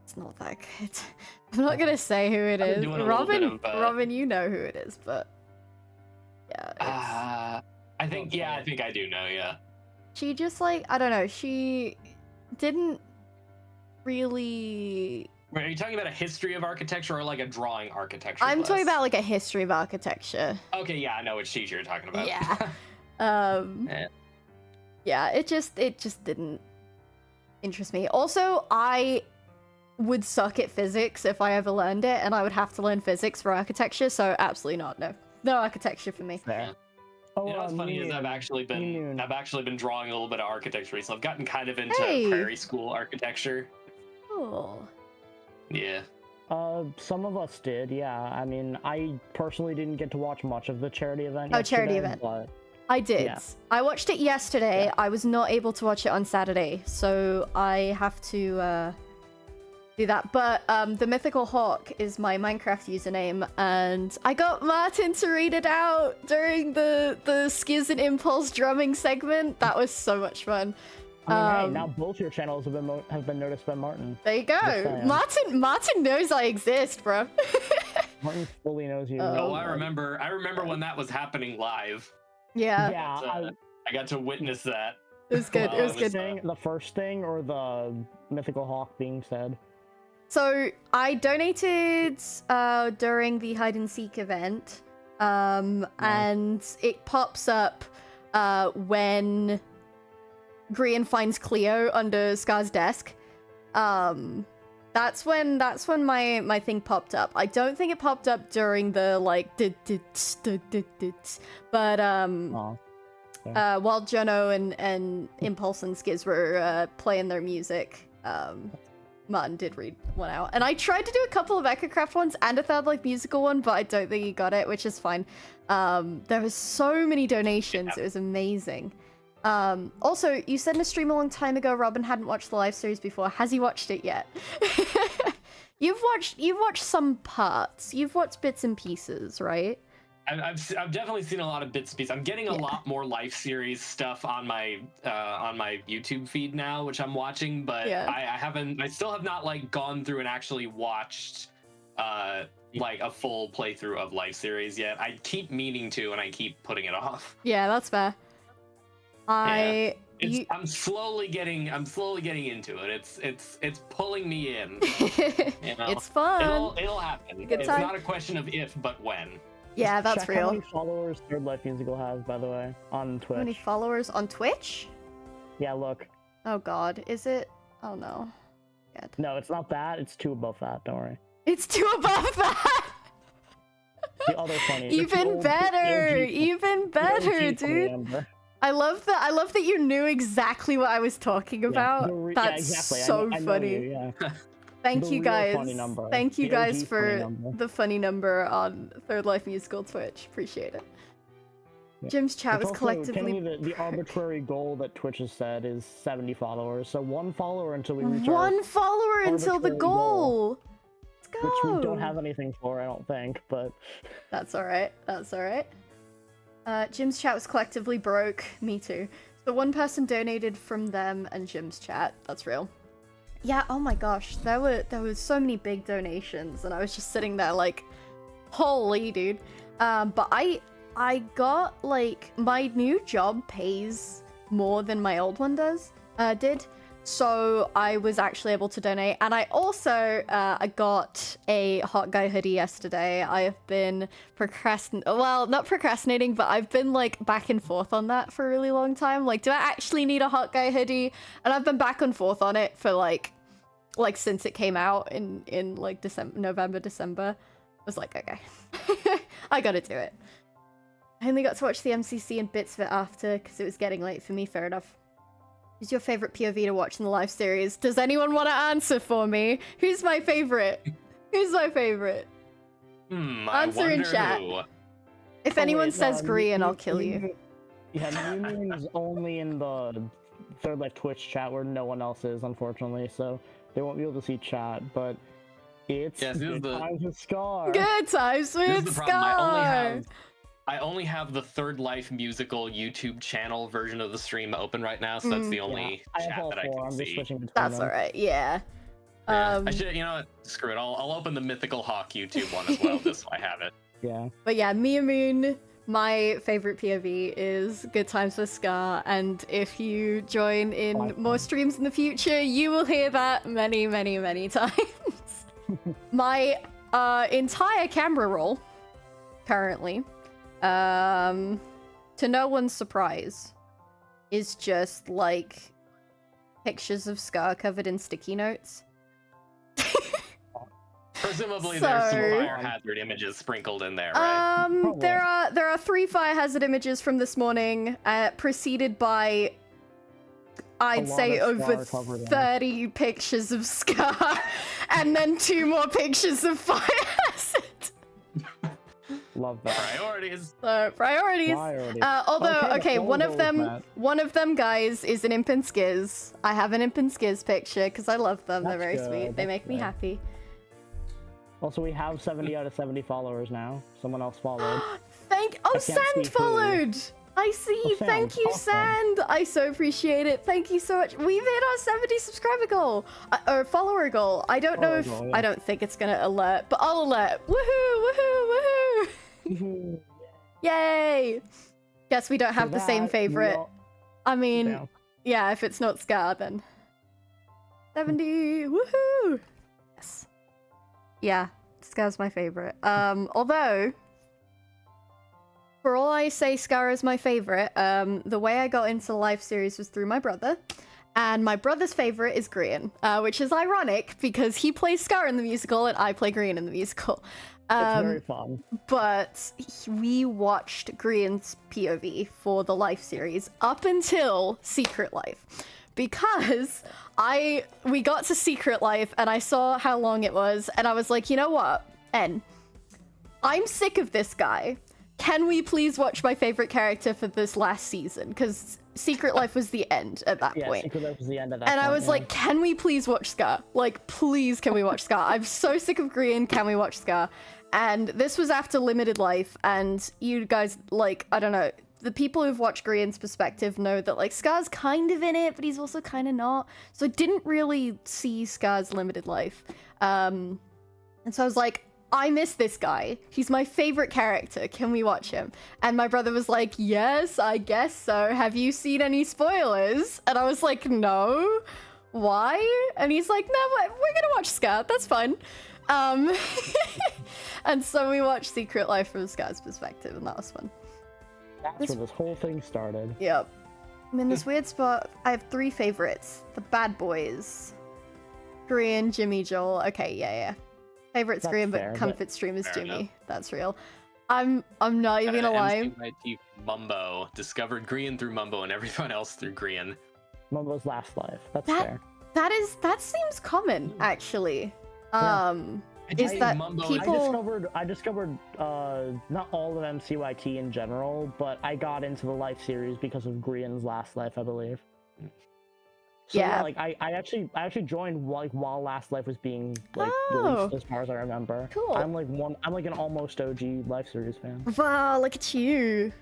Speaker 1: it's not that good. I'm not gonna say who it
Speaker 4: I've been
Speaker 1: is.
Speaker 4: doing a little bit of,
Speaker 1: Robin, you know who it is, but yeah, it's...
Speaker 4: I think I do know. Yeah.
Speaker 1: she just like I don't know. She didn't really.
Speaker 4: Wait, are you talking about a history of architecture or like a drawing architecture?
Speaker 1: I'm talking
Speaker 4: class?
Speaker 1: about like a history of architecture.
Speaker 4: Okay, yeah, I know which teacher you're talking about.
Speaker 1: Yeah.
Speaker 4: Yeah.
Speaker 1: Yeah, it just didn't interest me. Also, I would suck at physics if I ever learned it, and I would have to learn physics for architecture, so absolutely not. No architecture for me.
Speaker 3: Fair. Oh,
Speaker 4: You know what's funny is I've actually been drawing a little bit of architecture recently. I've gotten kind of into
Speaker 1: Hey.
Speaker 4: prairie school architecture.
Speaker 1: Cool.
Speaker 4: Yeah.
Speaker 3: Some of us did, yeah. I mean, I personally didn't get to watch much of the charity event.
Speaker 1: Oh, charity
Speaker 3: yesterday,
Speaker 1: event.
Speaker 3: But
Speaker 1: I did.
Speaker 3: Yeah.
Speaker 1: I watched it yesterday.
Speaker 3: Yeah.
Speaker 1: I was not able to watch it on Saturday, so I have to do that. But the Mythical Hawk is my Minecraft username, and I got Martin to read it out during the Skiz and Impulse drumming segment. That was so much fun.
Speaker 3: I mean, hey, now both your channels have been noticed by Martin.
Speaker 1: There you
Speaker 3: Just
Speaker 1: go.
Speaker 3: saying.
Speaker 1: Martin knows I exist, bro.
Speaker 3: Martin fully knows you.
Speaker 1: Oh,
Speaker 4: Oh, I remember when that was happening live.
Speaker 1: Yeah,
Speaker 3: Yeah,
Speaker 4: I got to witness that.
Speaker 1: it was good.
Speaker 4: Well,
Speaker 1: It was
Speaker 4: it was,
Speaker 1: good.
Speaker 3: the first thing or the mythical hawk being said?
Speaker 1: So I donated during the hide and seek event, and it pops up when Grian finds Cleo under Scar's desk. That's when my thing popped up. I don't think it popped up during the like but
Speaker 3: Oh.
Speaker 1: while Jono and Impulse and Skiz were playing their music, Martin did read one out. And I tried to do a couple of EchoCraft ones and a Third Life musical one, but I don't think he got it, which is fine. There was so many donations. It was amazing. Also, you said in a stream a long time ago Robin hadn't watched the live series before. Has he watched it yet? You've watched some parts. You've watched bits and pieces, right?
Speaker 4: I've definitely seen a lot of bits and pieces. I'm getting a lot more life series stuff on my YouTube feed now, which I'm watching, but I still have not like gone through and actually watched like a full playthrough of life series yet. I keep meaning to, and I keep putting it off.
Speaker 1: Yeah, that's fair.
Speaker 4: I'm slowly getting into it. It's pulling me in. You know?
Speaker 1: It's fun.
Speaker 4: It'll happen.
Speaker 1: Good
Speaker 4: It's
Speaker 1: time.
Speaker 4: not a question of if, but when.
Speaker 1: Yeah, that's
Speaker 3: Check How
Speaker 1: real.
Speaker 3: many followers Third Life Musical has, by the way, on Twitch?
Speaker 1: How many followers on Twitch?
Speaker 3: Yeah, look.
Speaker 1: Oh god, is it? Oh no. God.
Speaker 3: No, it's not that. It's two above that. Don't worry.
Speaker 1: It's two above that!
Speaker 3: The other funny.
Speaker 1: Even better! Even better, dude! I love that you knew exactly what I was talking about. That's
Speaker 3: exactly.
Speaker 1: so
Speaker 3: I know
Speaker 1: funny.
Speaker 3: you, yeah.
Speaker 1: Thank
Speaker 3: The
Speaker 1: you
Speaker 3: real
Speaker 1: guys.
Speaker 3: funny number.
Speaker 1: Thank you
Speaker 3: The
Speaker 1: guys
Speaker 3: OG funny
Speaker 1: for
Speaker 3: number.
Speaker 1: the funny number on Third Life Musical Twitch. Appreciate it.
Speaker 3: Yeah.
Speaker 1: Jim's chat
Speaker 3: It's
Speaker 1: was
Speaker 3: also,
Speaker 1: collectively
Speaker 3: technically, the arbitrary goal that Twitch has set is 70 followers. So 1 follower until we reach
Speaker 1: one follower until the
Speaker 3: arbitrary
Speaker 1: goal. Let's go.
Speaker 3: which we don't have anything for, I don't think, but
Speaker 1: That's alright. That's alright. Jim's chat was collectively broke. Me too. So one person donated from them and Jim's chat. That's real. Yeah, oh my gosh. There was so many big donations and I was just sitting there like, holy dude. But I got like, my new job pays more than my old one did. So I was actually able to donate, and I also I got a Hot Guy hoodie yesterday. I have been not procrastinating, but I've been like back and forth on that for a really long time. Like, do I actually need a Hot Guy hoodie? And I've been back and forth on it for like since it came out in like November, December. I was like, okay, I gotta do it. I only got to watch the MCC and bits of it after because it was getting late for me. Fair enough. Who's your favorite POV to watch in the live series? Does anyone want to answer for me? Who's my favorite? Who's my favorite? Answer in chat. If anyone says Grian, I'll kill you.
Speaker 3: Yeah, Mew is only in the Third Life Twitch chat where no one else is, unfortunately, so they won't be able to see chat, but it's Good Times with Scar.
Speaker 1: Good Times with Scar!
Speaker 4: I only have the Third Life Musical YouTube channel version of the stream open right now, so that's the only chat that I can see.
Speaker 1: That's alright, yeah.
Speaker 4: I should, you know what? Screw it. I'll open the Mythical Hawk YouTube one as well, just so I have it.
Speaker 3: Yeah.
Speaker 1: But yeah, Mia Moon, my favorite POV is Good Times with Scar, and if you join in more streams in the future, you will hear that many, many, many times. My entire camera roll, currently, to no one's surprise, is just like pictures of Scar covered in sticky notes.
Speaker 4: Presumably there's some fire hazard images sprinkled in there, right?
Speaker 1: There are 3 fire hazard images from this morning, preceded by I'd say over 30 pictures of Scar, and then 2 more pictures of fire hazard.
Speaker 3: Love that.
Speaker 4: Priorities.
Speaker 1: Priorities. Although, okay, one of them, guys, is an Imp and Skiz. I have an Imp and Skiz picture because I love them. They're very sweet. They make me happy.
Speaker 3: Also, we have 70 out of 70 followers now. Someone else followed.
Speaker 1: Sand followed! I see. Thank you,
Speaker 3: awesome.
Speaker 1: Sand. I so appreciate it. Thank you so much. We've hit our 70 subscriber goal or follower goal. I don't know if I don't think it's gonna alert, but I'll alert. Woohoo! Woohoo! Woohoo! Yay! Guess we don't have the same favorite. I mean, yeah. If it's not Scar, then 70. Woohoo! Yes. Yeah, Scar's my favorite. Although, for all I say Scar is my favorite, the way I got into the live series was through my brother, and my brother's favorite is Grian, which is ironic because he plays Scar in the musical and I play Grian in the musical.
Speaker 3: It's very fun.
Speaker 1: But we watched Grian's POV for the live series up until Secret Life. Because we got to Secret Life and I saw how long it was and I was like, you know what, N, I'm sick of this guy. Can we please watch my favorite character for this last season? Because Secret Life was the end at that point.
Speaker 3: Secret Life was the end at that
Speaker 1: and
Speaker 3: point,
Speaker 1: I was like, can we please watch Scar? Like, please, can we watch Scar? I'm so sick of Grian, can we watch Scar? And this was after Limited Life, and you guys, like, I don't know, the people who've watched Grian's perspective know that, like, Scar's kind of in it, but he's also kind of not. So I didn't really see Scar's Limited Life. And so I was like, I miss this guy. He's my favorite character. Can we watch him? And my brother was like, yes, I guess so. Have you seen any spoilers? And I was like, no. Why? And he's like, no, we're gonna watch Scar. That's fine. And so we watched Secret Life from Scar's perspective, and that was fun.
Speaker 3: That's where this whole thing started.
Speaker 1: Yep. I'm in this weird spot. I have 3 favorites. The Bad Boys. Grian, Jimmy, Joel. Okay, yeah. Favorite's Grian, but comfort stream is Jimmy. That's real. I'm not even gonna lie.
Speaker 4: MCYT Mumbo discovered Grian through Mumbo and everyone else through Grian.
Speaker 3: Mumbo's Last Life. That's
Speaker 1: That-
Speaker 3: fair.
Speaker 1: That seems common actually.
Speaker 3: Yeah.
Speaker 1: Is that
Speaker 4: Mumbo
Speaker 1: people?
Speaker 3: I discovered not all of MCYT in general, but I got into the Life series because of Grian's Last Life, I believe. So,
Speaker 1: Yeah.
Speaker 3: like I actually joined while Last Life was being like
Speaker 1: Oh.
Speaker 3: released, as far as I remember.
Speaker 1: Cool.
Speaker 3: I'm like an almost OG Life series fan.
Speaker 1: Wow, look at you.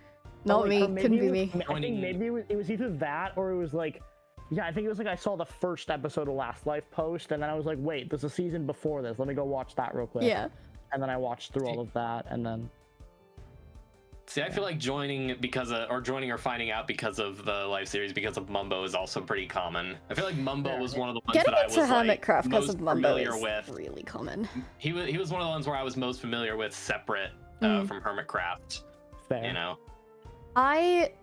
Speaker 1: Not
Speaker 3: Or,
Speaker 1: me.
Speaker 3: or maybe
Speaker 1: Couldn't be
Speaker 3: it
Speaker 1: me.
Speaker 3: was- I think maybe it was either that or it was like, yeah, I think it was like I saw the first episode of Last Life post, and then I was like, wait, there's a season before this. Let me go watch that real quick.
Speaker 1: Yeah.
Speaker 3: And then I watched through all of that, and then
Speaker 4: See, I feel like joining or finding out because of the live series because of Mumbo is also pretty common. I feel like Mumbo
Speaker 3: Yeah.
Speaker 4: was one of the ones
Speaker 1: Getting
Speaker 4: that I was
Speaker 1: into
Speaker 4: like
Speaker 1: Hermitcraft because
Speaker 4: most
Speaker 1: of Mumbo
Speaker 4: familiar
Speaker 1: is
Speaker 4: with.
Speaker 1: really common.
Speaker 4: He was one of the ones where I was most familiar with, separate from Hermitcraft.
Speaker 3: fair.
Speaker 4: You know,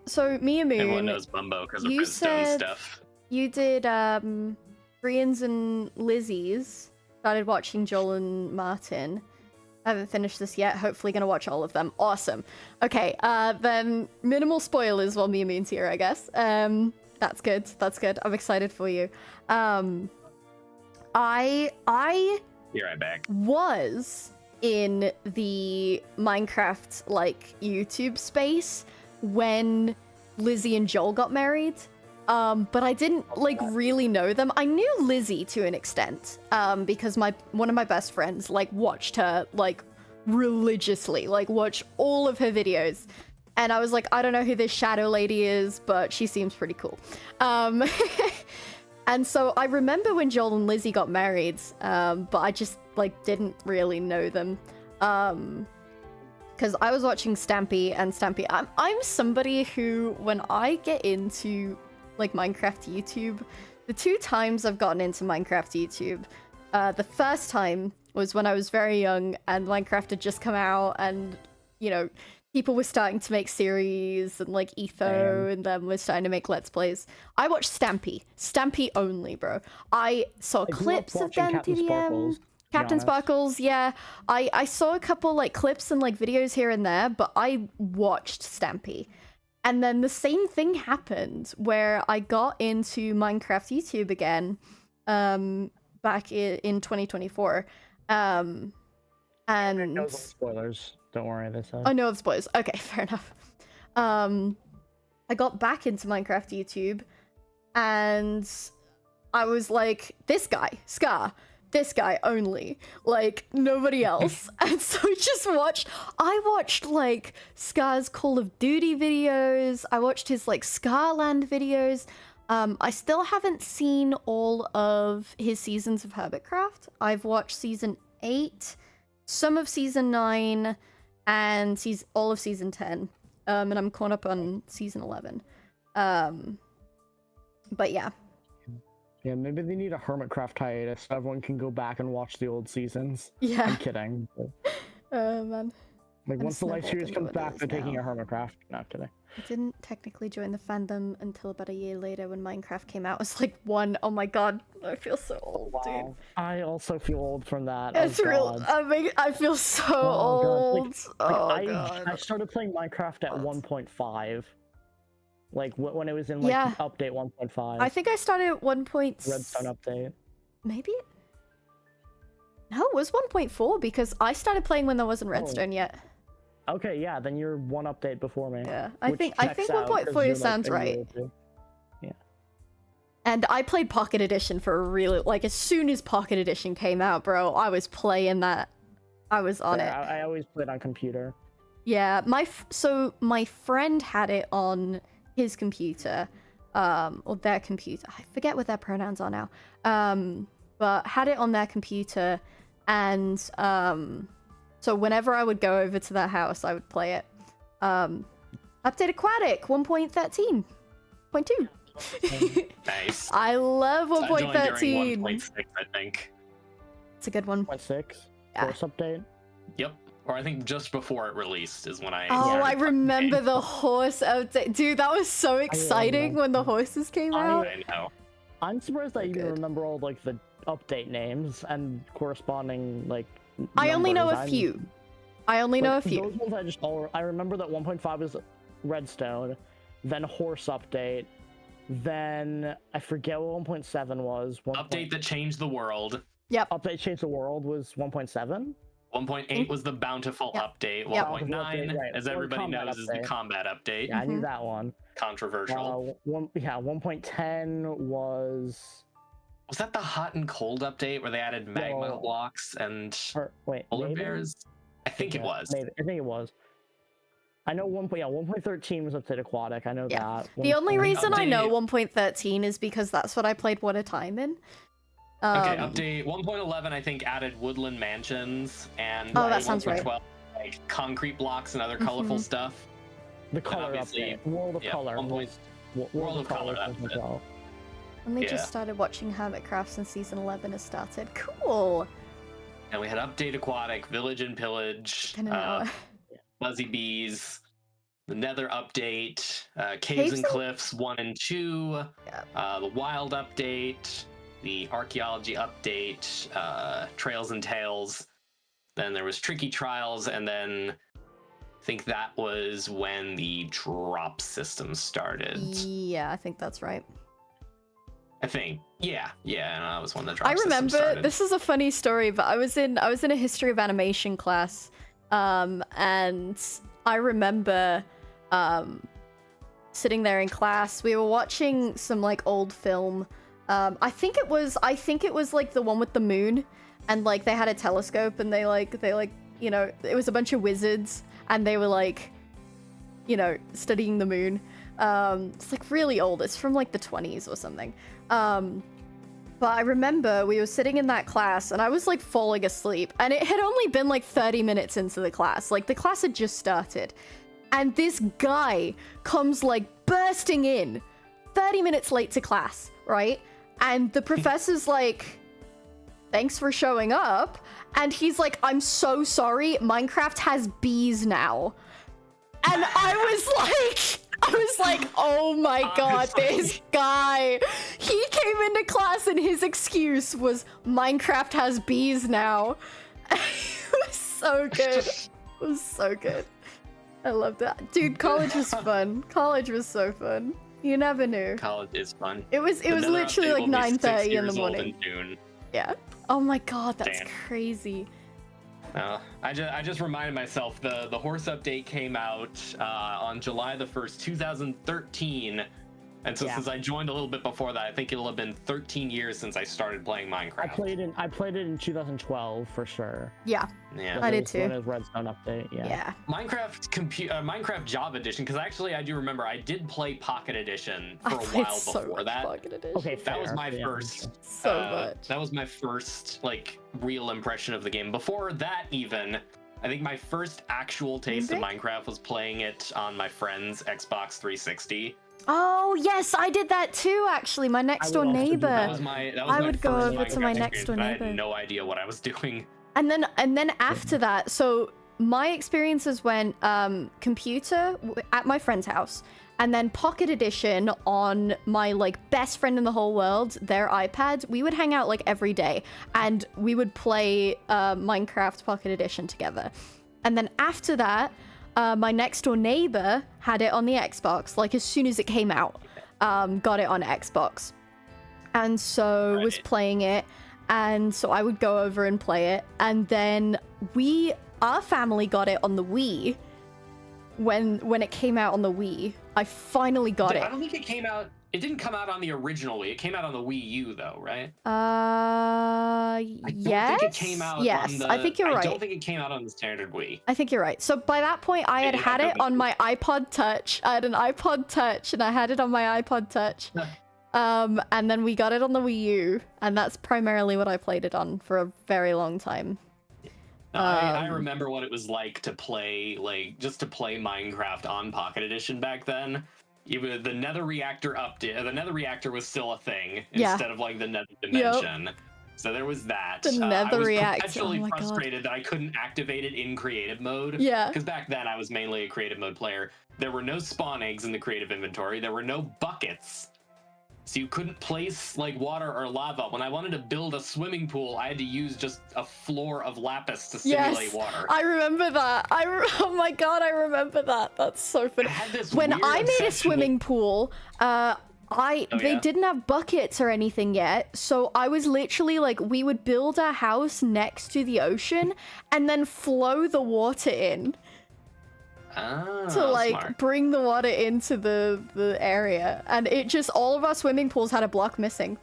Speaker 1: So Mia
Speaker 4: everyone
Speaker 1: Moon,
Speaker 4: knows Mumbo because of
Speaker 1: you
Speaker 4: Redstone
Speaker 1: said-
Speaker 4: stuff.
Speaker 1: you did Brian's and Lizzie's. Started watching Joel and Martin. I haven't finished this yet. Hopefully gonna watch all of them. Awesome. Okay, then minimal spoilers while Mia Moon's here, I guess. That's good. That's good. I'm excited for you. I
Speaker 4: Be right back.
Speaker 1: was in the Minecraft like YouTube space when Lizzie and Joel got married. But I didn't like really know them. I knew Lizzie to an extent, because one of my best friends like watched her like religiously, like watched all of her videos. And I was like, I don't know who this shadow lady is, but she seems pretty cool. And so I remember when Joel and Lizzie got married, but I just like didn't really know them. Because I was watching Stampy, and Stampy, I'm somebody who, when I get into like Minecraft YouTube, the 2 times I've gotten into Minecraft YouTube, the first time was when I was very young and Minecraft had just come out, and you know, people were starting to make series, and like Etho and them were starting to make Let's Plays. I watched Stampy only, bro. I saw
Speaker 3: I grew up
Speaker 1: clips of
Speaker 3: watching
Speaker 1: Dan
Speaker 3: Captain
Speaker 1: TDM.
Speaker 3: Sparkles, to be
Speaker 1: Captain
Speaker 3: honest.
Speaker 1: Sparkles, yeah. I saw a couple like clips and like videos here and there, but I watched Stampy. And then the same thing happened where I got into Minecraft YouTube again, back in 2024. And
Speaker 3: No spoilers. Don't worry. This.
Speaker 1: oh no, it's spoilers. Okay, fair enough. I got back into Minecraft YouTube, and I was like, this guy, Scar, this guy only, like nobody else. And so I watched like Scar's Call of Duty videos. I watched his like Scarland videos. I still haven't seen all of his seasons of Hermitcraft. I've watched season 8, some of season 9, and all of season 10. And I'm caught up on season 11. But yeah.
Speaker 3: Yeah, maybe they need a Hermitcraft hiatus so everyone can go back and watch the old seasons.
Speaker 1: Yeah.
Speaker 3: I'm kidding. But,
Speaker 1: Man.
Speaker 3: like
Speaker 1: I'm
Speaker 3: once the live
Speaker 1: snowballed
Speaker 3: series
Speaker 1: into
Speaker 3: comes
Speaker 1: what it
Speaker 3: back,
Speaker 1: is
Speaker 3: they're taking
Speaker 1: now.
Speaker 3: a Hermitcraft. Not kidding.
Speaker 1: I didn't technically join the fandom until about a year later when Minecraft came out. It was like 1. Oh my god, I feel so old, dude.
Speaker 3: I also feel old from that.
Speaker 1: It's
Speaker 3: oh,
Speaker 1: real.
Speaker 3: God.
Speaker 1: I feel so
Speaker 3: Oh, God.
Speaker 1: old.
Speaker 3: Like,
Speaker 1: oh god.
Speaker 3: I started playing Minecraft at
Speaker 1: What?
Speaker 3: 1.5. Like when it was in like
Speaker 1: Yeah.
Speaker 3: update 1.5.
Speaker 1: I think I started at 1.
Speaker 3: Redstone update.
Speaker 1: Maybe. No, it was 1.4 because I started playing when there wasn't
Speaker 3: Oh.
Speaker 1: Redstone yet.
Speaker 3: Okay, yeah, then you're one update before me.
Speaker 1: Yeah, I
Speaker 3: which
Speaker 1: think
Speaker 3: checks out 'cause
Speaker 1: 1.4
Speaker 3: you're,
Speaker 1: sounds
Speaker 3: like, a year
Speaker 1: right.
Speaker 3: or two.
Speaker 1: And I played Pocket Edition for a really like as soon as Pocket Edition came out, bro. I was playing that. I was on
Speaker 3: Yeah,
Speaker 1: it.
Speaker 3: I always played on computer.
Speaker 1: Yeah, so my friend had it on his computer, or their computer. I forget what their pronouns are now. But had it on their computer, and so whenever I would go over to their house, I would play it. Update Aquatic 1.13.2.
Speaker 4: Nice.
Speaker 1: I love
Speaker 4: I joined during
Speaker 1: 1.13.
Speaker 4: 1.6, I think.
Speaker 1: It's a good one.
Speaker 3: 1.6.
Speaker 1: Yeah.
Speaker 3: Force update.
Speaker 4: Yep. Or I think just before it released is when I.
Speaker 1: Oh,
Speaker 4: started
Speaker 1: I
Speaker 4: playing.
Speaker 1: remember the horse update. Dude, that was so exciting when the horses came out.
Speaker 4: I know.
Speaker 3: I'm surprised I even
Speaker 1: good.
Speaker 3: remember all like the update names and corresponding like.
Speaker 1: I only know a
Speaker 3: numbers.
Speaker 1: few. I only know a
Speaker 3: Like,
Speaker 1: few.
Speaker 3: Those ones I remember that 1.5 is Redstone, then Horse update, then I forget what 1.7 was.
Speaker 4: Update that changed the world.
Speaker 3: Update Change the World was 1.7.
Speaker 4: 1.8 was the bountiful
Speaker 1: Yep.
Speaker 4: update.
Speaker 1: Yep.
Speaker 4: 1.9,
Speaker 3: Right.
Speaker 4: as
Speaker 3: Or
Speaker 4: everybody
Speaker 3: combat
Speaker 4: knows, is the
Speaker 3: update.
Speaker 4: combat update.
Speaker 3: Yeah, I knew that one.
Speaker 4: Controversial.
Speaker 3: 1.10 was.
Speaker 4: Was that the hot and cold update where they added magma
Speaker 3: No.
Speaker 4: blocks and
Speaker 3: Wait,
Speaker 4: polar
Speaker 3: maybe?
Speaker 4: bears? I think it
Speaker 3: Yeah,
Speaker 4: was.
Speaker 3: Maybe. I think it was. I know 1.13 was Update Aquatic. I know
Speaker 1: Yeah.
Speaker 3: that.
Speaker 1: The only
Speaker 3: 1.9
Speaker 1: reason I know
Speaker 4: Update-
Speaker 1: 1.13 is because that's what I played What a Time in.
Speaker 4: Okay, update 1.11 I think added woodland mansions and
Speaker 1: Oh, that sounds right.
Speaker 4: 1.12 like concrete blocks and other
Speaker 1: Mhm.
Speaker 4: colorful stuff.
Speaker 3: The color
Speaker 4: obviously,
Speaker 3: update. World of
Speaker 4: yeah,
Speaker 3: Color.
Speaker 4: 1.
Speaker 3: World
Speaker 4: of Color,
Speaker 3: was
Speaker 4: that's it.
Speaker 3: 1.12.
Speaker 1: Only
Speaker 4: Yeah.
Speaker 1: just started watching Hermitcraft since season 11 has started. Cool.
Speaker 4: And we had Update Aquatic, Village and Pillage,
Speaker 1: Been an hour.
Speaker 4: Fuzzy Bees, the Nether update, Caves
Speaker 1: Caves
Speaker 4: and
Speaker 1: and-
Speaker 4: Cliffs 1 and 2,
Speaker 1: Yeah.
Speaker 4: the Wild update, the Archaeology update, Trails and Tales. Then there was Tricky Trials, and then I think that was when the drop system started.
Speaker 1: Yeah, I think that's right.
Speaker 4: I think. Yeah, that was when the drop
Speaker 1: I
Speaker 4: system
Speaker 1: remember
Speaker 4: started.
Speaker 1: this is a funny story, but I was in a history of animation class, and I remember sitting there in class. We were watching some like old film. I think it was like the one with the moon, and like they had a telescope, and they like you know, it was a bunch of wizards, and they were like, you know, studying the moon. It's like really old. It's from like the 20s or something. But I remember we were sitting in that class and I was like falling asleep, and it had only been like 30 minutes into the class. Like the class had just started. And this guy comes like bursting in 30 minutes late to class, right? And the professor's like, thanks for showing up. And he's like, I'm so sorry. Minecraft has bees now. And I was like, oh my god, this guy. He came into class and his excuse was Minecraft has bees now. It was so good. It was so good. I loved it. Dude, college was fun. College was so fun. You never knew.
Speaker 4: College is fun.
Speaker 1: It was
Speaker 4: The Nether
Speaker 1: literally
Speaker 4: update
Speaker 1: like
Speaker 4: will be 6
Speaker 1: 9:30 in the
Speaker 4: years old
Speaker 1: morning.
Speaker 4: in June.
Speaker 1: Yeah. Oh my god, that's
Speaker 4: Damn.
Speaker 1: crazy.
Speaker 4: I just reminded myself the horse update came out on July the 1st, 2013. And so
Speaker 3: Yeah.
Speaker 4: since I joined a little bit before that, I think it'll have been 13 years since I started playing Minecraft.
Speaker 3: I played it in 2012 for sure.
Speaker 1: Yeah.
Speaker 4: Yeah.
Speaker 1: I
Speaker 3: When
Speaker 1: did
Speaker 3: it was-
Speaker 1: too.
Speaker 3: When it was Redstone update. Yeah.
Speaker 4: Minecraft Java Edition, because actually I do remember I did play Pocket Edition for
Speaker 1: I
Speaker 4: a
Speaker 1: played
Speaker 4: while
Speaker 1: so
Speaker 4: before
Speaker 1: much
Speaker 4: that.
Speaker 1: Pocket Edition.
Speaker 3: Okay,
Speaker 4: That was
Speaker 3: fair.
Speaker 4: my
Speaker 3: Yeah.
Speaker 4: first.
Speaker 1: So much.
Speaker 4: That was my first like real impression of the game. Before that, even I think my first actual taste of
Speaker 1: Maybe?
Speaker 4: Minecraft was playing it on my friend's Xbox 360.
Speaker 1: Oh yes, I did that too. Actually, my next door
Speaker 3: also do
Speaker 1: neighbor.
Speaker 4: That was my. That was
Speaker 1: I
Speaker 4: my
Speaker 1: would go
Speaker 4: first
Speaker 1: over to my
Speaker 4: Minecraft
Speaker 1: next
Speaker 4: experience,
Speaker 1: door
Speaker 4: but I had
Speaker 1: neighbor.
Speaker 4: no idea what I was doing.
Speaker 1: And then after that, so my experiences went computer at my friend's house, and then Pocket Edition on my like best friend in the whole world, their iPad. We would hang out like every day, and we would play Minecraft Pocket Edition together. And then after that, my next door neighbor had it on the Xbox, like as soon as it came out, got it on Xbox, and so was
Speaker 4: Right.
Speaker 1: playing it. And so I would go over and play it, and then our family got it on the Wii. When it came out on the Wii, I finally got
Speaker 4: I
Speaker 1: it.
Speaker 4: don't think it came out. It didn't come out on the original Wii. It came out on the Wii U, though, right?
Speaker 1: Yes.
Speaker 4: I don't think it came out.
Speaker 1: Yes,
Speaker 4: on the,
Speaker 1: I think you're
Speaker 4: I
Speaker 1: right.
Speaker 4: don't think it came out on the standard Wii.
Speaker 1: I think you're right. So by that point, I had
Speaker 4: Maybe
Speaker 1: had
Speaker 4: I
Speaker 1: it
Speaker 4: don't
Speaker 1: on
Speaker 4: know.
Speaker 1: my iPod Touch. I had an iPod Touch, and I had it on my iPod Touch. And then we got it on the Wii U, and that's primarily what I played it on for a very long time.
Speaker 4: I remember what it was like to play, just to play Minecraft on Pocket Edition back then. Even the Nether Reactor update. The Nether Reactor was still a thing
Speaker 1: Yeah.
Speaker 4: instead of like the Nether Dimension. So there was that.
Speaker 1: The Nether
Speaker 4: I was
Speaker 1: Reactor,
Speaker 4: perpetually
Speaker 1: oh my God.
Speaker 4: frustrated that I couldn't activate it in creative mode.
Speaker 1: Yeah.
Speaker 4: Because back then I was mainly a creative mode player. There were no spawn eggs in the creative inventory. There were no buckets. So you couldn't place like water or lava. When I wanted to build a swimming pool, I had to use just a floor of lapis to simulate water.
Speaker 1: I remember that. Oh my god, I remember that. That's so funny.
Speaker 4: I had this
Speaker 1: When
Speaker 4: weird
Speaker 1: I made a
Speaker 4: obsession
Speaker 1: swimming pool, they didn't have buckets or anything yet, so I was literally like, we would build our house next to the ocean and then flow the water in to like
Speaker 4: smart.
Speaker 1: bring the water into the area, and it just, all of our swimming pools had a block missing.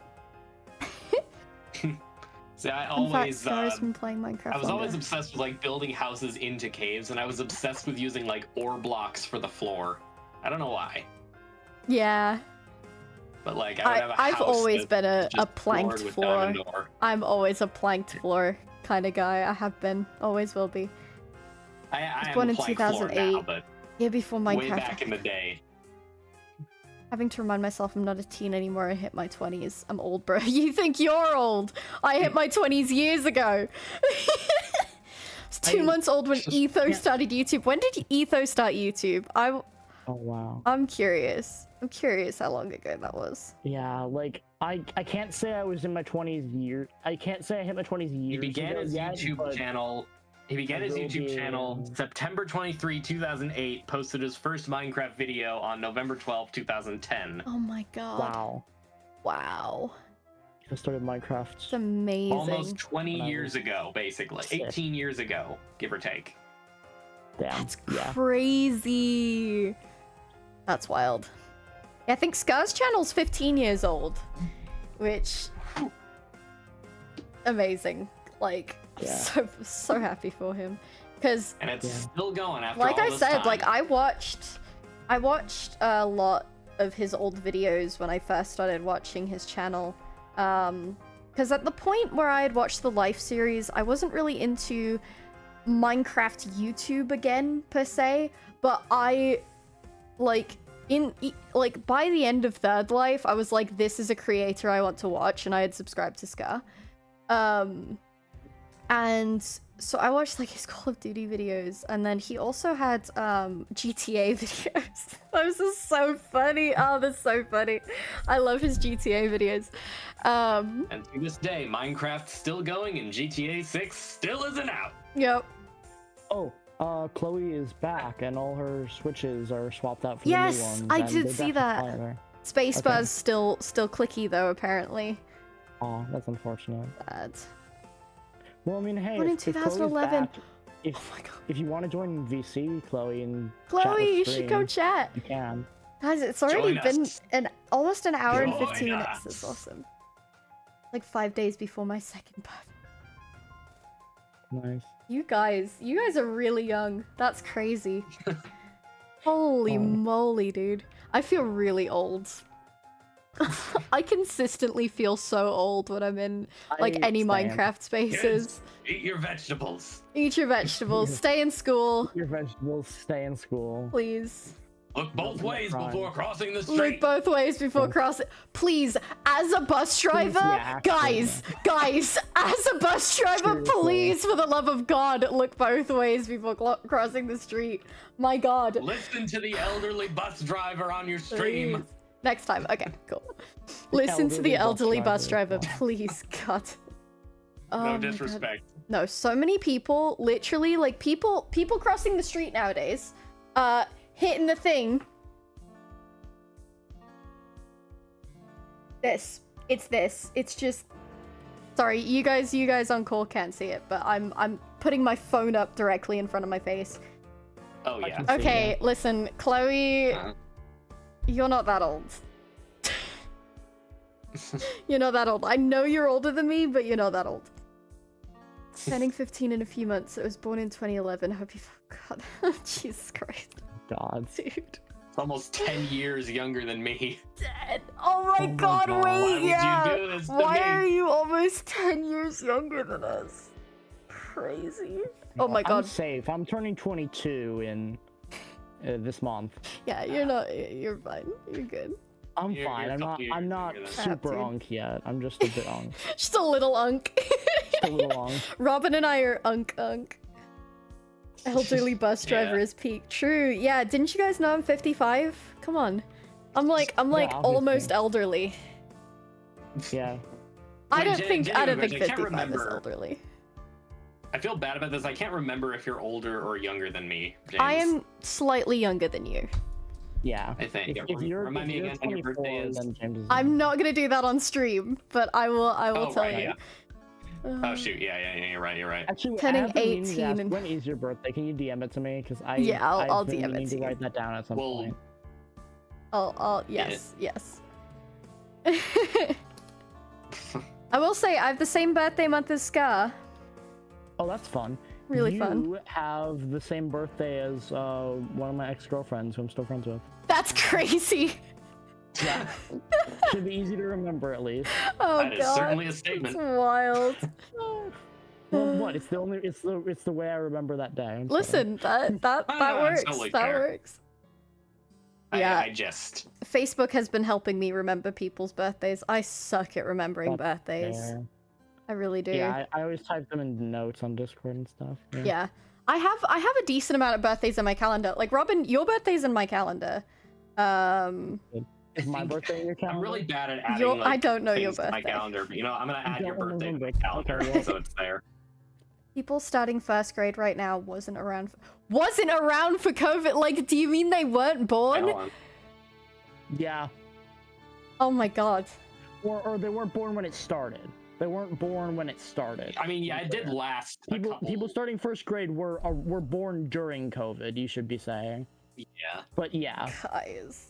Speaker 4: See, I
Speaker 1: In fact,
Speaker 4: always
Speaker 1: Scar's been playing Minecraft
Speaker 4: I was always
Speaker 1: longer.
Speaker 4: obsessed with like building houses into caves, and I was obsessed with using like ore blocks for the floor. I don't know why,
Speaker 1: Yeah,
Speaker 4: but like I would have a
Speaker 1: I've
Speaker 4: house
Speaker 1: always
Speaker 4: that's
Speaker 1: been a
Speaker 4: just
Speaker 1: planked
Speaker 4: floored with
Speaker 1: floor.
Speaker 4: diamond ore.
Speaker 1: I'm always a planked floor kind of guy. I have been, always will be.
Speaker 4: I am
Speaker 1: born
Speaker 4: a
Speaker 1: in
Speaker 4: plank floor
Speaker 1: 2008.
Speaker 4: now, but
Speaker 1: Yeah, before Minecraft.
Speaker 4: way back in the day.
Speaker 1: Having to remind myself I'm not a teen anymore. I hit my 20s. I'm old, bro. You think you're old? I hit my 20s years ago. I was 2 months old when Etho started YouTube. When did Etho start YouTube?
Speaker 3: Oh wow.
Speaker 1: I'm curious. I'm curious how long ago that was.
Speaker 3: Yeah, like I can't say I was in my 20s year. I can't say I hit my 20s years.
Speaker 4: He began
Speaker 3: ago
Speaker 4: his
Speaker 3: yet,
Speaker 4: YouTube
Speaker 3: but
Speaker 4: channel. He began
Speaker 3: I
Speaker 4: his
Speaker 3: will
Speaker 4: YouTube
Speaker 3: be-
Speaker 4: channel September 23, 2008. Posted his first Minecraft video on November 12, 2010.
Speaker 1: Oh my god.
Speaker 3: Wow.
Speaker 1: Wow.
Speaker 3: I started Minecraft.
Speaker 1: It's amazing.
Speaker 4: Almost 20
Speaker 3: When I
Speaker 4: years ago, basically.
Speaker 3: sick.
Speaker 4: 18 years ago, give or take.
Speaker 3: Damn.
Speaker 1: That's
Speaker 3: yeah.
Speaker 1: crazy. That's wild. Yeah, I think Scar's channel's 15 years old, which amazing. Like, I'm
Speaker 3: Yeah.
Speaker 1: so happy for him, because
Speaker 4: And it's
Speaker 3: Yeah.
Speaker 4: still going after
Speaker 1: like
Speaker 4: all
Speaker 1: I
Speaker 4: this
Speaker 1: said,
Speaker 4: time.
Speaker 1: like I watched a lot of his old videos when I first started watching his channel. Because at the point where I had watched the Life series, I wasn't really into Minecraft YouTube again per se, but I like by the end of Third Life, I was like, this is a creator I want to watch, and I had subscribed to Scar. And so I watched like his Call of Duty videos, and then he also had GTA videos. Those are so funny. Oh, that's so funny. I love his GTA videos.
Speaker 4: And to this day, Minecraft's still going and GTA 6 still isn't out.
Speaker 1: Yep.
Speaker 3: Oh, Chloe is back, and all her switches are swapped out for
Speaker 1: Yes,
Speaker 3: the new ones.
Speaker 1: I
Speaker 3: and
Speaker 1: did
Speaker 3: they're
Speaker 1: see
Speaker 3: definitely
Speaker 1: that.
Speaker 3: quieter.
Speaker 1: Spacebar's still clicky though, apparently.
Speaker 3: Aw, that's unfortunate.
Speaker 1: Bad.
Speaker 3: Well, I mean, hey,
Speaker 1: Born in
Speaker 3: if Chloe's
Speaker 1: 2011.
Speaker 3: back,
Speaker 1: Oh my god.
Speaker 3: if you want to join VC, Chloe, and
Speaker 1: Chloe, you
Speaker 3: chat
Speaker 1: should go chat.
Speaker 3: You can.
Speaker 1: Guys, it's already
Speaker 4: Join
Speaker 1: been
Speaker 4: us.
Speaker 1: almost an hour and
Speaker 4: Join
Speaker 1: 15 minutes.
Speaker 4: us.
Speaker 1: That's awesome. Like 5 days before my second birthday.
Speaker 3: Nice.
Speaker 1: You guys are really young. That's crazy. Holy
Speaker 3: Oh.
Speaker 1: moly, dude. I feel really old. I consistently feel so old when I'm in like
Speaker 3: I
Speaker 1: any
Speaker 3: stand.
Speaker 1: Minecraft spaces.
Speaker 4: Eat your vegetables.
Speaker 1: Eat your vegetables. Stay in school,
Speaker 3: Your vegetables, stay in school.
Speaker 1: please.
Speaker 4: Look both
Speaker 3: Don't
Speaker 4: ways
Speaker 3: cry.
Speaker 4: before crossing the
Speaker 1: Look
Speaker 4: street.
Speaker 1: both ways before crossing. Please, as a bus driver,
Speaker 3: yeah, actually.
Speaker 1: guys, as a bus driver,
Speaker 3: Seriously.
Speaker 1: please, for the love of God, look both ways before crossing the street. My God.
Speaker 4: Listen to the elderly bus driver on your stream.
Speaker 1: Please. Next time. Okay, cool. Listen to the elderly bus driver, please. God. Oh my
Speaker 4: No
Speaker 1: God.
Speaker 4: disrespect.
Speaker 1: No, so many people, literally, like people crossing the street nowadays, hitting the thing. It's this. It's just. Sorry, you guys on call can't see it, but I'm putting my phone up directly in front of my face.
Speaker 4: Oh yeah.
Speaker 3: can see
Speaker 1: Okay,
Speaker 3: it.
Speaker 1: listen, Chloe, you're not that old. You're not that old. I know you're older than me, but you're not that old. Turning 15 in a few months. It was born in 2011. Hope you forgot. Jesus Christ,
Speaker 3: God.
Speaker 1: dude.
Speaker 4: It's almost 10 years younger than me.
Speaker 1: Dead. Oh my
Speaker 3: my
Speaker 1: God,
Speaker 3: God.
Speaker 1: wait,
Speaker 4: Why would
Speaker 1: yeah.
Speaker 4: you do this to
Speaker 1: Why
Speaker 4: me?
Speaker 1: are you almost 10 years younger than us? Crazy. Oh my
Speaker 3: I'm
Speaker 1: God.
Speaker 3: safe. I'm turning 22 in this month.
Speaker 1: Yeah, you're not. You're fine. You're good.
Speaker 3: I'm
Speaker 4: You're
Speaker 3: fine.
Speaker 4: a
Speaker 3: I'm
Speaker 4: couple
Speaker 3: not.
Speaker 4: years
Speaker 3: I'm not
Speaker 4: younger than
Speaker 1: that.
Speaker 3: super
Speaker 1: Dude.
Speaker 3: unk yet. I'm just a bit unk.
Speaker 1: Just a little unk.
Speaker 3: Just a little unk.
Speaker 1: Robin and I are unk. Elderly bus driver
Speaker 4: Yeah.
Speaker 1: is peak. True. Yeah. Didn't you guys know I'm 55? Come on. I'm like
Speaker 3: obviously.
Speaker 1: almost elderly.
Speaker 3: Yeah.
Speaker 1: I don't
Speaker 4: Jen-
Speaker 1: think
Speaker 4: Jenny
Speaker 1: I don't
Speaker 4: Rivers,
Speaker 1: think
Speaker 4: I can't
Speaker 1: 55 is
Speaker 4: remember.
Speaker 1: elderly.
Speaker 4: I feel bad about this. I can't remember if you're older or younger than me, James.
Speaker 1: I am slightly younger than you.
Speaker 3: Yeah.
Speaker 4: I think.
Speaker 3: If you're,
Speaker 4: Remind
Speaker 3: if
Speaker 4: me
Speaker 3: you're
Speaker 4: again when your
Speaker 3: 24,
Speaker 4: birthday is.
Speaker 3: then James is
Speaker 1: I'm not gonna do that on stream, but I will
Speaker 4: Oh,
Speaker 1: tell
Speaker 4: right,
Speaker 1: you.
Speaker 4: yeah. Oh shoot, yeah, you're right.
Speaker 3: Actually,
Speaker 1: Turning
Speaker 3: I have been meaning to
Speaker 1: 18
Speaker 3: ask,
Speaker 1: and-
Speaker 3: when is your birthday? Can you DM it to me? Because
Speaker 1: Yeah, I'll
Speaker 3: I've been
Speaker 1: DM it
Speaker 3: meaning
Speaker 1: to
Speaker 3: to
Speaker 1: you.
Speaker 3: write that down at some
Speaker 4: Well,
Speaker 3: point.
Speaker 1: Yes. I will say I have the same birthday month as Scar.
Speaker 3: Oh, that's fun.
Speaker 1: Really
Speaker 3: you
Speaker 1: fun.
Speaker 3: You have the same birthday as one of my ex-girlfriends who I'm still friends with.
Speaker 1: That's crazy.
Speaker 3: Yeah. Should be easy to remember at least.
Speaker 1: Oh
Speaker 4: That is
Speaker 1: god.
Speaker 4: certainly a
Speaker 1: It's
Speaker 4: statement.
Speaker 1: wild.
Speaker 3: Well, what? It's the way I remember that day. I'm sorry.
Speaker 1: Listen, that
Speaker 4: I
Speaker 1: works.
Speaker 4: totally
Speaker 1: That
Speaker 4: care.
Speaker 1: works. Yeah.
Speaker 4: I just.
Speaker 1: Facebook has been helping me remember people's birthdays. I suck at remembering
Speaker 3: That's
Speaker 1: birthdays.
Speaker 3: fair.
Speaker 1: I really do.
Speaker 3: Yeah, I always type them in notes on Discord and stuff.
Speaker 1: Yeah. I have a decent amount of birthdays in my calendar. Like Robin, your birthday's in my calendar.
Speaker 3: Is my
Speaker 4: think-
Speaker 3: birthday in your calendar?
Speaker 4: I'm really bad at adding.
Speaker 1: Your-
Speaker 4: like,
Speaker 1: I don't know your
Speaker 4: things to my
Speaker 1: birthday.
Speaker 4: calendar, but I'm gonna add
Speaker 3: don't
Speaker 4: your birthday to
Speaker 3: remember.
Speaker 4: my calendar,
Speaker 3: Okay, well.
Speaker 4: so it's there.
Speaker 1: People starting first grade right now wasn't around for COVID. Like, do you mean they weren't
Speaker 4: Hey,
Speaker 1: born?
Speaker 4: hold on.
Speaker 3: Yeah.
Speaker 1: Oh my god.
Speaker 3: Or they weren't born when it started. They weren't born when it started.
Speaker 4: I mean, yeah, it did last. a couple-
Speaker 3: People starting first grade were born during COVID. You should be saying.
Speaker 4: Yeah.
Speaker 3: But yeah,
Speaker 1: Guys.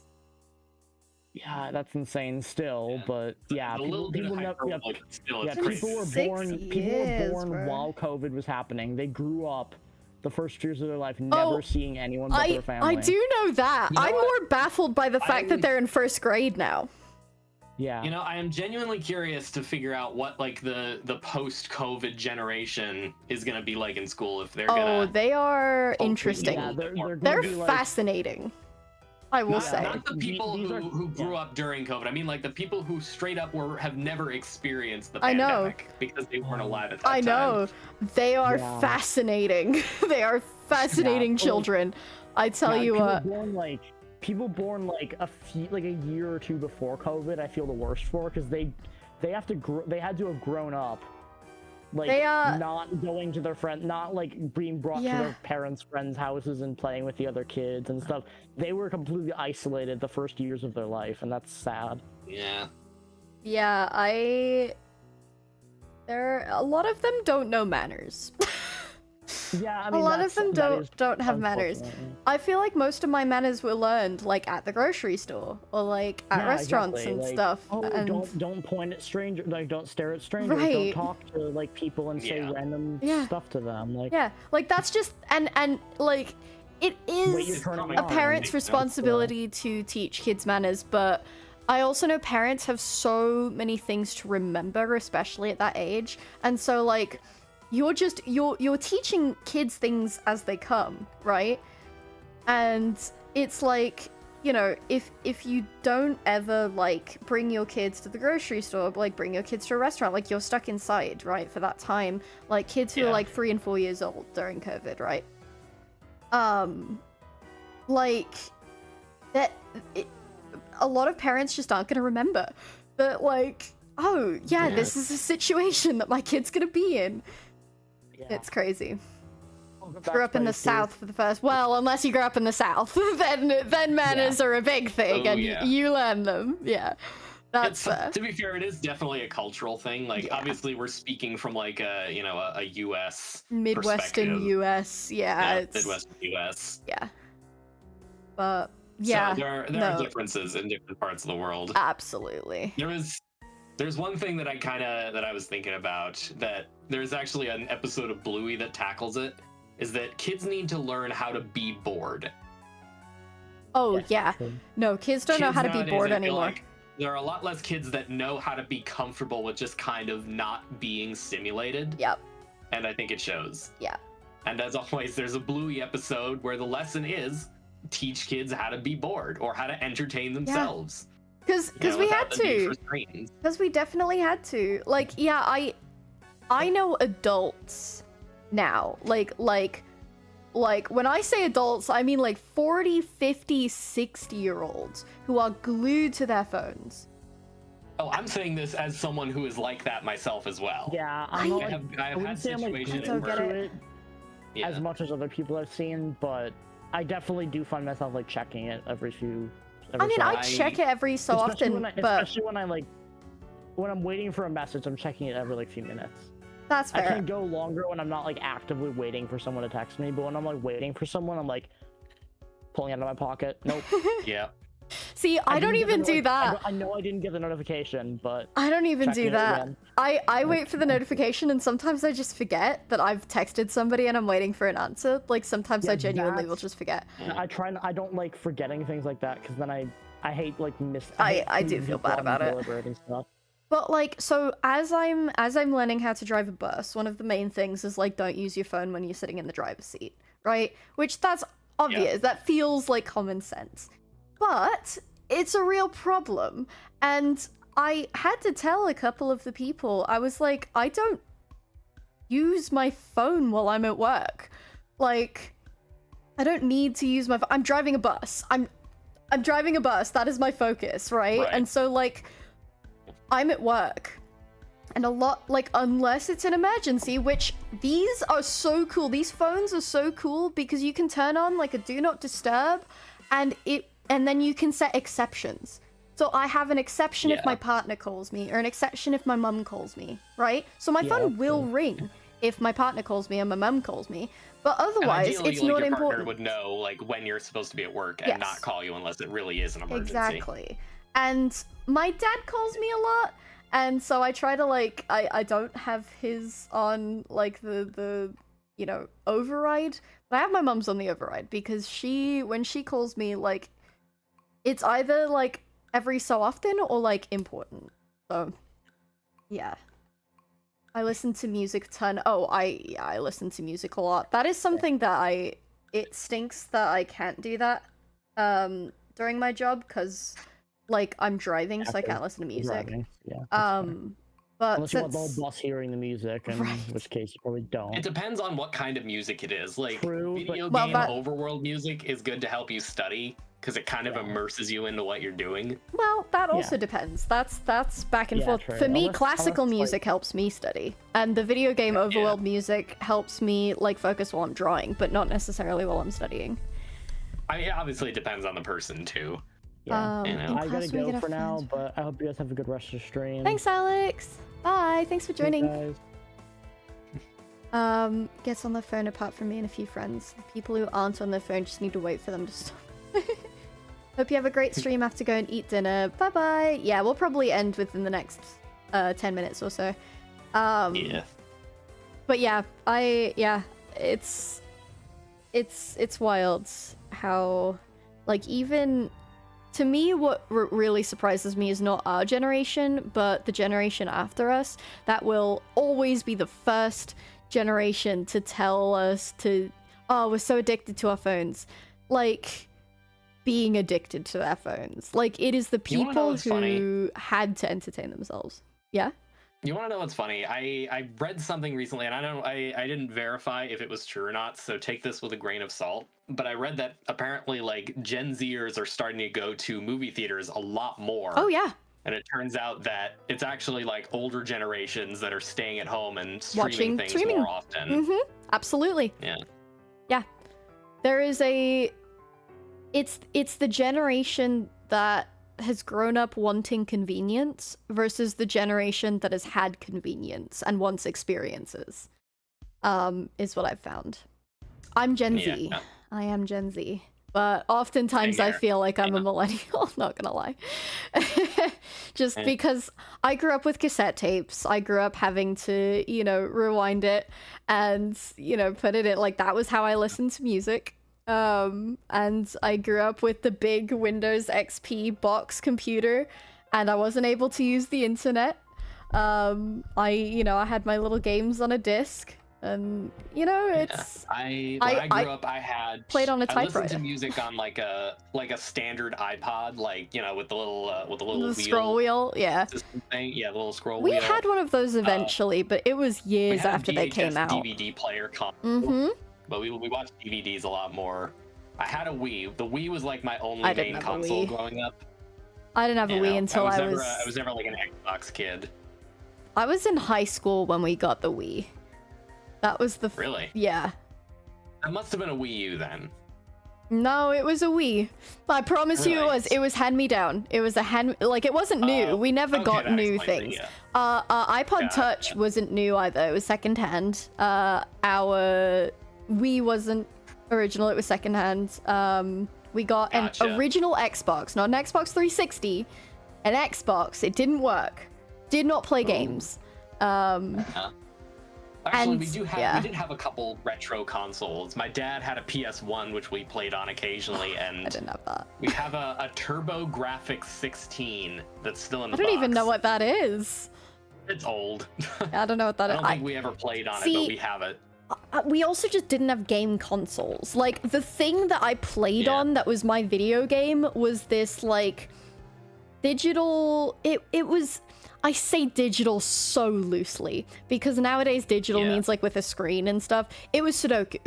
Speaker 3: yeah, that's insane still.
Speaker 4: Yeah.
Speaker 3: But yeah,
Speaker 4: A little bit of
Speaker 3: yeah,
Speaker 4: hyperbole, but still, it's
Speaker 3: yeah,
Speaker 4: crazy.
Speaker 3: people were
Speaker 1: 6
Speaker 3: born. People
Speaker 1: years,
Speaker 3: were born
Speaker 1: bro.
Speaker 3: while COVID was happening. They grew up the first years of their life never seeing anyone but their family.
Speaker 1: I do know that.
Speaker 4: You know
Speaker 1: I'm
Speaker 4: what?
Speaker 1: more baffled by the fact that
Speaker 4: was-
Speaker 1: they're in first grade now.
Speaker 3: Yeah.
Speaker 4: I am genuinely curious to figure out what like the post-COVID generation is gonna be like in school if they're
Speaker 1: Oh,
Speaker 4: gonna.
Speaker 1: they are
Speaker 4: hopefully
Speaker 1: interesting.
Speaker 3: Yeah, they're
Speaker 4: They're
Speaker 1: They're
Speaker 3: gonna be like,
Speaker 1: fascinating. I will
Speaker 4: Not,
Speaker 1: say.
Speaker 4: not the people
Speaker 3: These
Speaker 4: who,
Speaker 3: are-
Speaker 4: who grew up during COVID. I mean, like the people who straight up have never experienced the
Speaker 1: I know.
Speaker 4: pandemic because they weren't alive at that
Speaker 1: I
Speaker 4: time.
Speaker 1: know. They are
Speaker 3: Yeah.
Speaker 1: fascinating. They are fascinating
Speaker 3: Yeah.
Speaker 1: children. I tell
Speaker 3: yeah,
Speaker 1: you
Speaker 3: people born like a year or two before COVID, I feel the worst for because they had to have grown up like
Speaker 1: They,
Speaker 3: not going to their friend, not like being brought to
Speaker 1: Yeah.
Speaker 3: their parents' friends' houses and playing with the other kids and stuff. They were completely isolated the first years of their life, and that's sad.
Speaker 4: Yeah.
Speaker 1: Yeah, a lot of them don't know manners.
Speaker 3: Yeah, I mean,
Speaker 1: a lot of them
Speaker 3: that is
Speaker 1: don't have manners.
Speaker 3: unfortunate.
Speaker 1: I feel like most of my manners were learned like at the grocery store or like at
Speaker 3: Yeah,
Speaker 1: restaurants
Speaker 3: exactly,
Speaker 1: and
Speaker 3: like,
Speaker 1: stuff.
Speaker 3: Oh,
Speaker 1: and
Speaker 3: don't point at strangers. Like, don't stare at strangers.
Speaker 1: Right.
Speaker 3: Don't talk to like people and say
Speaker 4: Yeah.
Speaker 3: random
Speaker 1: Yeah.
Speaker 3: stuff to them. Like,
Speaker 1: yeah, like that's just and like it
Speaker 3: Wait, you're
Speaker 1: is
Speaker 3: turning
Speaker 1: a
Speaker 3: on.
Speaker 1: parent's
Speaker 4: Yeah.
Speaker 1: responsibility to teach kids manners, but I also know parents have so many things to remember, especially at that age. And so like you're teaching kids things as they come, right? And it's like, if you don't ever like bring your kids to the grocery store, like bring your kids to a restaurant, like you're stuck inside, right, for that time. Like kids who
Speaker 4: Yeah.
Speaker 1: are like 3 and 4 years old during COVID, right? Like that a lot of parents just aren't going to remember that, like, oh yeah,
Speaker 4: Yeah.
Speaker 1: this is a situation that my kid's going to be in.
Speaker 3: yeah.
Speaker 1: It's crazy.
Speaker 3: That's
Speaker 1: Grew up in the
Speaker 3: pretty cool.
Speaker 1: South for the first, well, unless you grew up in the South, then manners are a big thing,
Speaker 4: Oh,
Speaker 1: and
Speaker 4: yeah.
Speaker 1: you learn them. Yeah, that's
Speaker 4: To be fair, it is definitely a cultural thing. Like,
Speaker 1: Yeah.
Speaker 4: obviously, we're speaking from like a U.S.
Speaker 1: Midwestern
Speaker 4: perspective.
Speaker 1: U.S. Yeah, it's
Speaker 4: Midwestern U.S.
Speaker 1: yeah, but yeah,
Speaker 4: So there are
Speaker 1: no.
Speaker 4: differences in different parts of the world.
Speaker 1: absolutely.
Speaker 4: There's one thing that I was thinking about, that there's actually an episode of Bluey that tackles it, is that kids need to learn how to be bored.
Speaker 1: Oh
Speaker 3: Yeah,
Speaker 1: yeah,
Speaker 3: true.
Speaker 1: no, kids don't know
Speaker 4: Kids
Speaker 1: how to be
Speaker 4: nowadays,
Speaker 1: bored
Speaker 4: I feel
Speaker 1: anymore.
Speaker 4: like there are a lot less kids that know how to be comfortable with just kind of not being stimulated,
Speaker 1: Yep,
Speaker 4: and I think it shows.
Speaker 1: yeah.
Speaker 4: And as always, there's a Bluey episode where the lesson is teach kids how to be bored or how to entertain themselves.
Speaker 1: Because we
Speaker 4: without
Speaker 1: had
Speaker 4: the need
Speaker 1: to.
Speaker 4: for screens.
Speaker 1: Because we definitely had to. Like, yeah, I know adults now. Like when I say adults, I mean like 40, 50, 60-year-olds who are glued to their phones.
Speaker 4: Oh, I'm saying this as someone who is like that myself as well.
Speaker 3: Yeah,
Speaker 1: I
Speaker 3: I'm not,
Speaker 4: I
Speaker 3: like,
Speaker 4: have
Speaker 3: I wouldn't
Speaker 4: had
Speaker 3: say I'm like
Speaker 4: situations
Speaker 1: don't
Speaker 3: glued
Speaker 1: get
Speaker 3: to
Speaker 1: it.
Speaker 3: it
Speaker 4: yeah.
Speaker 3: as much as other people I've seen, but I definitely do find myself like checking it every
Speaker 1: I mean,
Speaker 3: so
Speaker 1: I
Speaker 3: often.
Speaker 1: check it every so
Speaker 3: Especially
Speaker 1: often,
Speaker 3: when
Speaker 1: but
Speaker 3: especially when I like when I'm waiting for a message, I'm checking it every like few minutes.
Speaker 1: that's
Speaker 3: I
Speaker 1: fair.
Speaker 3: can go longer when I'm not like actively waiting for someone to text me, but when I'm like waiting for someone, I'm like pulling it out of my pocket. Nope.
Speaker 4: Yeah.
Speaker 1: See, I don't
Speaker 3: didn't get
Speaker 1: even
Speaker 3: the,
Speaker 1: do
Speaker 3: like,
Speaker 1: that.
Speaker 3: I know I didn't get the notification, but
Speaker 1: I don't even
Speaker 3: checking
Speaker 1: do
Speaker 3: it
Speaker 1: that.
Speaker 3: again.
Speaker 1: I wait for the notification, and sometimes I just forget that I've texted somebody and I'm waiting for an answer. Like sometimes I
Speaker 3: Yeah,
Speaker 1: genuinely will
Speaker 3: that's-
Speaker 1: just forget.
Speaker 3: I don't like forgetting things like that because then I hate like
Speaker 1: I do feel bad about it.
Speaker 3: And stuff.
Speaker 1: But like, so as I'm learning how to drive a bus, one of the main things is like don't use your phone when you're sitting in the driver's seat, right? Which that's obvious. That feels like common sense. But it's a real problem. And I had to tell a couple of the people, I was like, I don't use my phone while I'm at work. Like, I don't need to use my phone. I'm driving a bus. I'm driving a bus. That is my focus, right? And so like I'm at work. And a lot, like, unless it's an emergency, which these are so cool. These phones are so cool because you can turn on like a do not disturb and then you can set exceptions. So I have an exception if my partner calls me or an exception if my mum calls me, right? So my phone will ring if my partner calls me and my mum calls me. But otherwise,
Speaker 4: ideally,
Speaker 1: it's
Speaker 4: like,
Speaker 1: not
Speaker 4: your
Speaker 1: important.
Speaker 4: partner would know like when you're supposed to be at work and not call you unless it really is an emergency.
Speaker 1: Exactly. And my dad calls me a lot. And so I try to like, I don't have his on like the you know, override, but I have my mum's on the override because when she calls me, like, it's either like every so often or like important. So yeah. I listen to music a ton. Oh, I listen to music a lot. That is something that it stinks that I can't do that during my job because like I'm driving, so I can't listen to music.
Speaker 3: Driving. Yeah. That's fair.
Speaker 1: But
Speaker 3: Unless you want the whole bus hearing the music, in which case you probably don't.
Speaker 4: It depends on what kind of music it is. Like
Speaker 3: True,
Speaker 4: video
Speaker 3: but-
Speaker 4: game overworld music is good to help you study because it kind of immerses you into what you're doing.
Speaker 1: Well, that also depends. That's back and forth.
Speaker 3: True.
Speaker 1: For me,
Speaker 3: Unless,
Speaker 1: classical
Speaker 3: like-
Speaker 1: music helps me study, and the video game overworld music helps me like focus while I'm drawing, but not necessarily while I'm studying.
Speaker 4: I mean, obviously it depends on the person too.
Speaker 3: Yeah.
Speaker 4: You know.
Speaker 1: in
Speaker 3: I
Speaker 1: class
Speaker 3: gotta
Speaker 1: we
Speaker 3: go
Speaker 1: get
Speaker 3: for
Speaker 1: our
Speaker 3: now,
Speaker 1: friends.
Speaker 3: but I hope you guys have a good rest of the stream.
Speaker 1: Thanks, Alex. Bye. Thanks for joining.
Speaker 3: Guys.
Speaker 1: Gets on their phone apart from me and a few friends. People who aren't on their phone just need to wait for them to stop. Hope you have a great stream. I have to go and eat dinner. Bye bye. Yeah, we'll probably end within the next 10 minutes or so.
Speaker 4: Yeah.
Speaker 1: But yeah, it's wild how, like, even to me, what really surprises me is not our generation, but the generation after us. That will always be the first generation to tell us oh, we're so addicted to our phones. Like, being addicted to their phones. Like, it is the
Speaker 4: You wanna know
Speaker 1: people
Speaker 4: what's
Speaker 1: who
Speaker 4: funny?
Speaker 1: had to entertain themselves. Yeah?
Speaker 4: You want to know what's funny? I read something recently, and I didn't verify if it was true or not, so take this with a grain of salt. But I read that apparently, like, Gen Zers are starting to go to movie theaters a lot more.
Speaker 1: Oh, yeah.
Speaker 4: And it turns out that it's actually like older generations that are staying at home and
Speaker 1: Watching
Speaker 4: things
Speaker 1: streaming.
Speaker 4: more often.
Speaker 1: Mm-hmm. Absolutely.
Speaker 4: Yeah.
Speaker 1: Yeah. There is it's the generation that has grown up wanting convenience versus the generation that has had convenience and wants experiences. Is what I've found. I'm Gen Z.
Speaker 4: Yeah.
Speaker 1: I am Gen Z. But oftentimes
Speaker 4: Same
Speaker 1: I
Speaker 4: here.
Speaker 1: feel like I'm a millennial, not gonna lie. Just because I grew up with cassette tapes. I grew up having to, rewind it and, put it in. Like, that was how I listened to music. And I grew up with the big Windows XP box computer, and I wasn't able to use the internet. I had my little games on a disc. And it's
Speaker 4: When I grew up, I had
Speaker 1: played on a
Speaker 4: I listened
Speaker 1: typewriter.
Speaker 4: to music on like a standard iPod, like with the little
Speaker 1: the
Speaker 4: wheel
Speaker 1: scroll wheel, yeah.
Speaker 4: system thing. Yeah, the little scroll
Speaker 1: We
Speaker 4: wheel.
Speaker 1: had one of those eventually, but it was
Speaker 4: We
Speaker 1: years
Speaker 4: had a
Speaker 1: after they came
Speaker 4: VHS
Speaker 1: out.
Speaker 4: DVD player console,
Speaker 1: Mm-hmm.
Speaker 4: but we watched DVDs a lot more. I had a Wii. The Wii was like my only
Speaker 1: I didn't
Speaker 4: main
Speaker 1: have a
Speaker 4: console
Speaker 1: Wii.
Speaker 4: growing up.
Speaker 1: I didn't have a
Speaker 4: You
Speaker 1: Wii
Speaker 4: know,
Speaker 1: until
Speaker 4: I was never like an Xbox kid.
Speaker 1: I was in high school when we got the Wii. That was the
Speaker 4: Really?
Speaker 1: Yeah.
Speaker 4: That must have been a Wii U then.
Speaker 1: No, it was a Wii. I promise you
Speaker 4: Really?
Speaker 1: it was hand me down. It was a hand, like, it wasn't new.
Speaker 4: Oh,
Speaker 1: We never
Speaker 4: okay,
Speaker 1: got
Speaker 4: that
Speaker 1: new
Speaker 4: explains it,
Speaker 1: things.
Speaker 4: yeah.
Speaker 1: iPod
Speaker 4: Gotcha.
Speaker 1: Touch wasn't new either. It was secondhand. Our Wii wasn't original. It was secondhand. We got
Speaker 4: Gotcha.
Speaker 1: an original Xbox, not an Xbox 360. An Xbox. It didn't work. Did not play games.
Speaker 4: Actually,
Speaker 1: And-
Speaker 4: we did have a couple retro consoles. My dad had a PS1, which we played on occasionally,
Speaker 1: I
Speaker 4: and
Speaker 1: didn't have that.
Speaker 4: we have a Turbo Graphics 16 that's still in the
Speaker 1: I don't even
Speaker 4: box.
Speaker 1: know what that is.
Speaker 4: It's old.
Speaker 1: I don't know what that
Speaker 4: I
Speaker 1: is.
Speaker 4: don't think we ever played on it,
Speaker 1: See,
Speaker 4: but we have it.
Speaker 1: We also just didn't have game consoles. Like, the thing that I played
Speaker 4: Yeah.
Speaker 1: on that was my video game was this, like, digital... It was... I say digital so loosely, because nowadays digital
Speaker 4: Yeah.
Speaker 1: means, like, with a screen and stuff. It was Sudoku.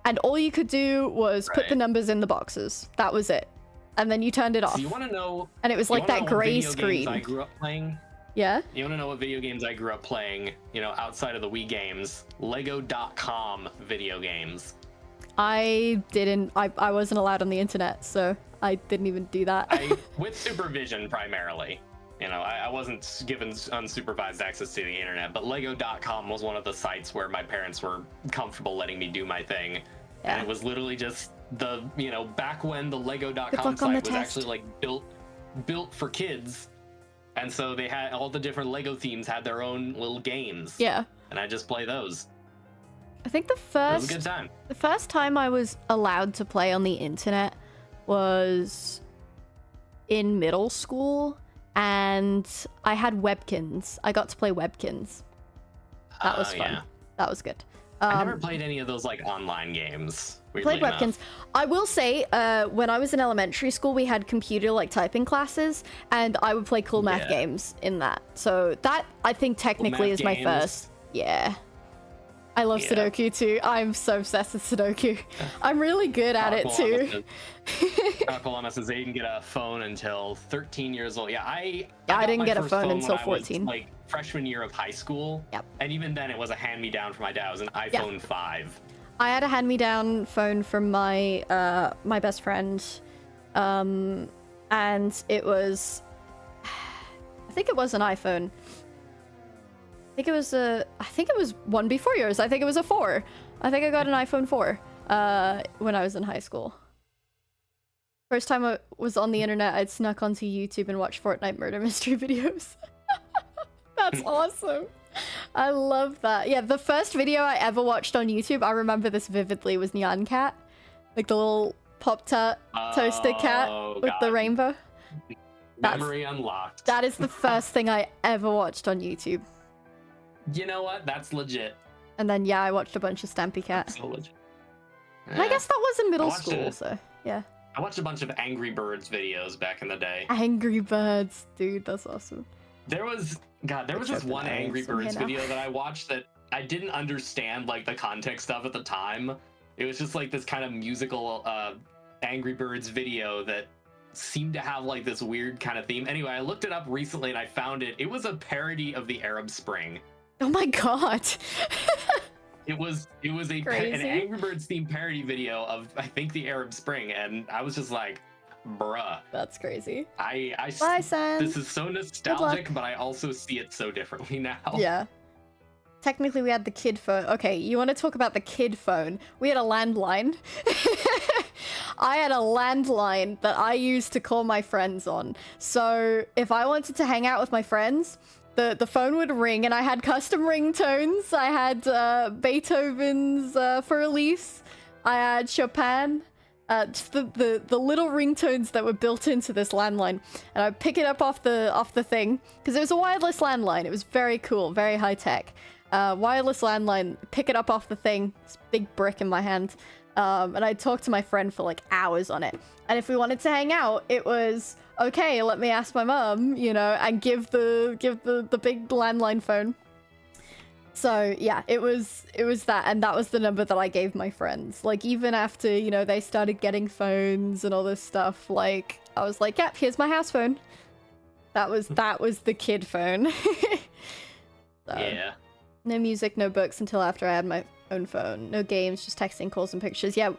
Speaker 1: And all you could do was put the
Speaker 4: Right.
Speaker 1: numbers in the boxes. That was it. And then you turned it off.
Speaker 4: So you want to know?
Speaker 1: And it was
Speaker 4: you
Speaker 1: like
Speaker 4: wanna
Speaker 1: that
Speaker 4: know what
Speaker 1: gray
Speaker 4: video games I
Speaker 1: screen.
Speaker 4: grew up playing.
Speaker 1: Yeah?
Speaker 4: You want to know what video games I grew up playing? You know, outside of the Wii games, Lego.com video games.
Speaker 1: I didn't... I wasn't allowed on the internet, so I didn't even do that.
Speaker 4: With supervision primarily. You know, I wasn't given unsupervised access to the internet, but Lego.com was one of the sites where my parents were comfortable letting me do my thing.
Speaker 1: Yeah.
Speaker 4: And it was literally just the, you know, back when the
Speaker 1: Good
Speaker 4: Lego.com
Speaker 1: luck on the
Speaker 4: site was
Speaker 1: test.
Speaker 4: actually like built for kids. And so they had all the different Lego themes had their own little games.
Speaker 1: Yeah.
Speaker 4: And I just play those.
Speaker 1: I think the
Speaker 4: It was a
Speaker 1: first...
Speaker 4: good time.
Speaker 1: The first time I was allowed to play on the internet was in middle school, and I had Webkins. I got to play Webkins. That was fun.
Speaker 4: Yeah.
Speaker 1: That was good.
Speaker 4: I never played any of those like online games.
Speaker 1: Played
Speaker 4: weirdly
Speaker 1: Webkins.
Speaker 4: enough.
Speaker 1: I will say, when I was in elementary school, we had computer like typing classes, and I would play cool math
Speaker 4: Yeah.
Speaker 1: games in that. So that I think technically
Speaker 4: math
Speaker 1: is my
Speaker 4: games.
Speaker 1: first. Yeah. I love
Speaker 4: Yeah.
Speaker 1: Sudoku too. I'm so obsessed with Sudoku. I'm really good at it too.
Speaker 4: Aquilana says they didn't get a phone until 13 years old. Yeah, I
Speaker 1: didn't
Speaker 4: my
Speaker 1: get a
Speaker 4: first
Speaker 1: phone
Speaker 4: when
Speaker 1: until
Speaker 4: I was,
Speaker 1: 14.
Speaker 4: like freshman year of high school.
Speaker 1: Yep.
Speaker 4: And even then, it was a hand-me-down from my dad. It was an iPhone 5.
Speaker 1: I had a hand-me-down phone from my my best friend, and it was, I think it was an iPhone. I think it was one before yours. I think it was a 4. I think I got an iPhone 4 when I was in high school. First time I was on the internet, I'd snuck onto YouTube and watched Fortnite murder mystery videos. That's awesome. I love that. Yeah, the first video I ever watched on YouTube, I remember this vividly, was Nyan Cat. Like the little Pop-Tart toasted cat
Speaker 4: Oh,
Speaker 1: with the
Speaker 4: God.
Speaker 1: rainbow. That's-
Speaker 4: Memory unlocked.
Speaker 1: That is the first thing I ever watched on YouTube.
Speaker 4: You know what? That's legit.
Speaker 1: And then, yeah, I watched a bunch of Stampy Cat.
Speaker 4: So legit.
Speaker 1: And I guess that was in middle
Speaker 4: watched
Speaker 1: school,
Speaker 4: it.
Speaker 1: so yeah.
Speaker 4: I watched a bunch of Angry Birds videos back in the day.
Speaker 1: Angry Birds, dude, that's awesome.
Speaker 4: There was this
Speaker 1: open
Speaker 4: one
Speaker 1: eyes
Speaker 4: Angry
Speaker 1: from here
Speaker 4: Birds
Speaker 1: now.
Speaker 4: video that I watched that I didn't understand like the context of at the time. It was just like this kind of musical Angry Birds video that seemed to have like this weird kind of theme. Anyway, I looked it up recently and I found it. It was a parody of the Arab Spring.
Speaker 1: Oh my god.
Speaker 4: It was an
Speaker 1: Crazy.
Speaker 4: Angry Birds themed parody video of I think the Arab Spring, and I was just like, bruh.
Speaker 1: That's crazy.
Speaker 4: I
Speaker 1: Bye, San.
Speaker 4: this is so nostalgic, but I also see it so differently now.
Speaker 1: Yeah. Technically, we had the kid phone. Okay, you want to talk about the kid phone? We had a landline. I had a landline that I used to call my friends on. So if I wanted to hang out with my friends, the phone would ring, and I had custom ringtones. I had Beethoven's For Elise. I had Chopin. Just the little ringtones that were built into this landline, and I'd pick it up off the thing because it was a wireless landline. It was very cool, very high tech. Wireless landline. Pick it up off the thing. This big brick in my hand, and I'd talk to my friend for like hours on it. And if we wanted to hang out, it was okay. Let me ask my mum, you know, and give the big landline phone. So yeah, it was that, and that was the number that I gave my friends. Like even after, you know, they started getting phones and all this stuff, like I was like, yep, here's my house phone. That was the kid phone. So,
Speaker 4: Yeah.
Speaker 1: no music, no books until after I had my own phone. No games, just texting, calls, and pictures. Yeah,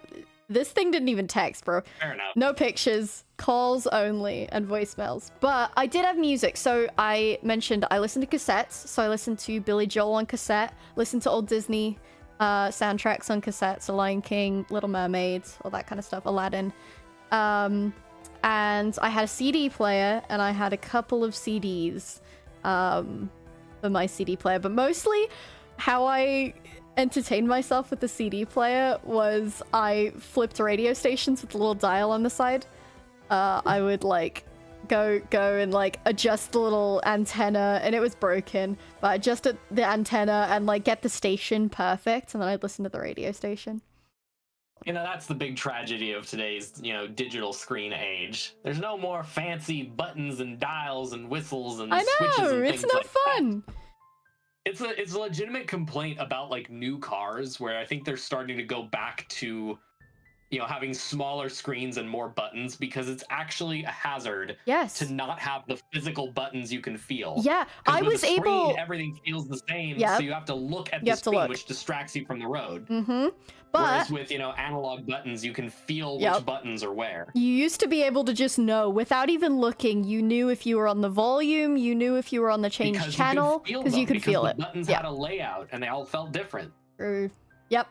Speaker 1: this thing didn't even text, bro.
Speaker 4: Fair enough.
Speaker 1: No pictures, calls only, and voicemails. But I did have music, so I mentioned I listened to cassettes. So I listened to Billy Joel on cassette, listened to old Disney soundtracks on cassettes, so Lion King, Little Mermaid, all that kind of stuff, Aladdin. And I had a CD player, and I had a couple of CDs for my CD player. But mostly, how I entertained myself with the CD player was I flipped radio stations with a little dial on the side. I would like go and like adjust the little antenna, and it was broken, but I adjusted the antenna and like get the station perfect, and then I'd listen to the radio station.
Speaker 4: You know, that's the big tragedy of today's, you know, digital screen age. There's no more fancy buttons and dials and whistles and
Speaker 1: I
Speaker 4: switches
Speaker 1: know,
Speaker 4: and
Speaker 1: it's
Speaker 4: things
Speaker 1: no
Speaker 4: like that.
Speaker 1: fun.
Speaker 4: It's a legitimate complaint about like new cars, where I think they're starting to go back to, you know, having smaller screens and more buttons, because it's actually a hazard
Speaker 1: Yes.
Speaker 4: to not have the physical buttons you can feel.
Speaker 1: Yeah,
Speaker 4: 'Cause
Speaker 1: I
Speaker 4: with
Speaker 1: was
Speaker 4: a screen,
Speaker 1: able.
Speaker 4: everything feels the same,
Speaker 1: Yep.
Speaker 4: so you have to look at
Speaker 1: You
Speaker 4: the
Speaker 1: have to
Speaker 4: screen,
Speaker 1: look.
Speaker 4: which distracts you from the road.
Speaker 1: Mm-hmm. But
Speaker 4: Whereas with, you know, analog buttons, you can feel
Speaker 1: Yep.
Speaker 4: which buttons are where.
Speaker 1: you used to be able to just know without even looking. You knew if you were on the volume. You knew if you were on the change
Speaker 4: Because
Speaker 1: channel
Speaker 4: because
Speaker 1: you could feel
Speaker 4: the
Speaker 1: it.
Speaker 4: buttons
Speaker 1: Yeah.
Speaker 4: had a layout and they all felt different.
Speaker 1: True. Yep.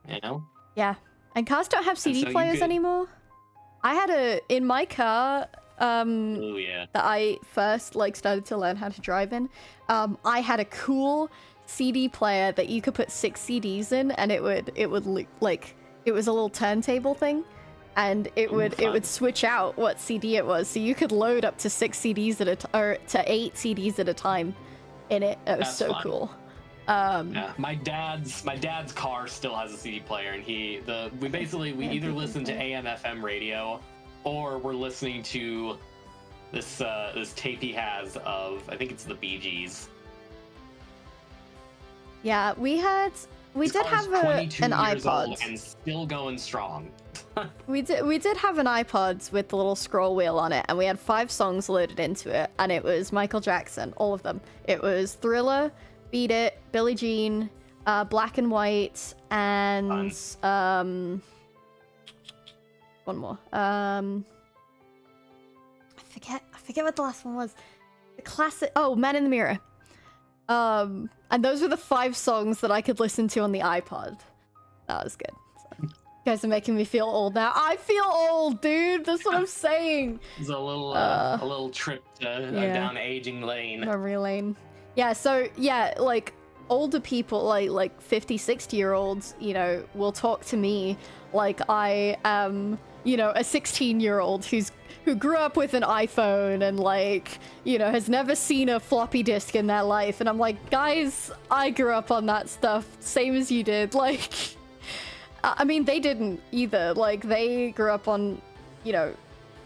Speaker 4: You know.
Speaker 1: Yeah. And cars don't have CD
Speaker 4: so you
Speaker 1: players
Speaker 4: could-
Speaker 1: anymore. I had in my car
Speaker 4: Oh yeah.
Speaker 1: that I first like started to learn how to drive in. I had a cool CD player that you could put 6 CDs in, and it would look like it was a little turntable thing, and it would
Speaker 4: fun.
Speaker 1: switch out what CD it was, so you could load up to 6 CDs at
Speaker 4: Mm.
Speaker 1: or to 8 CDs at a time in it. It was
Speaker 4: That's
Speaker 1: so
Speaker 4: fun.
Speaker 1: cool.
Speaker 4: Yeah, my dad's car still has a CD player, and we either listen to AM/FM radio, or we're listening to this tape he has of, I think it's the Bee Gees.
Speaker 1: Yeah, we
Speaker 4: His
Speaker 1: did
Speaker 4: car's
Speaker 1: have
Speaker 4: 22
Speaker 1: an
Speaker 4: years old
Speaker 1: iPod.
Speaker 4: and still going strong.
Speaker 1: We did have an iPod with the little scroll wheel on it, and we had 5 songs loaded into it, and it was Michael Jackson, all of them. It was Thriller, Beat It, Billie Jean, Black and White, and one more. I forget what the last one was. The classic. Oh, Man in the Mirror. And those were the 5 songs that I could listen to on the iPod. That was good. So, you guys are making me feel old now. I feel old, dude. That's what I'm saying.
Speaker 4: It's a little trip
Speaker 1: yeah.
Speaker 4: down aging lane.
Speaker 1: Memory lane. Yeah, so yeah, like older people, like 50, 60-year-olds, you know, will talk to me like I am, you know, a 16-year-old who grew up with an iPhone and like, you know, has never seen a floppy disk in their life. And I'm like, guys, I grew up on that stuff, same as you did. Like, I mean, they didn't either. Like, they grew up on, you know,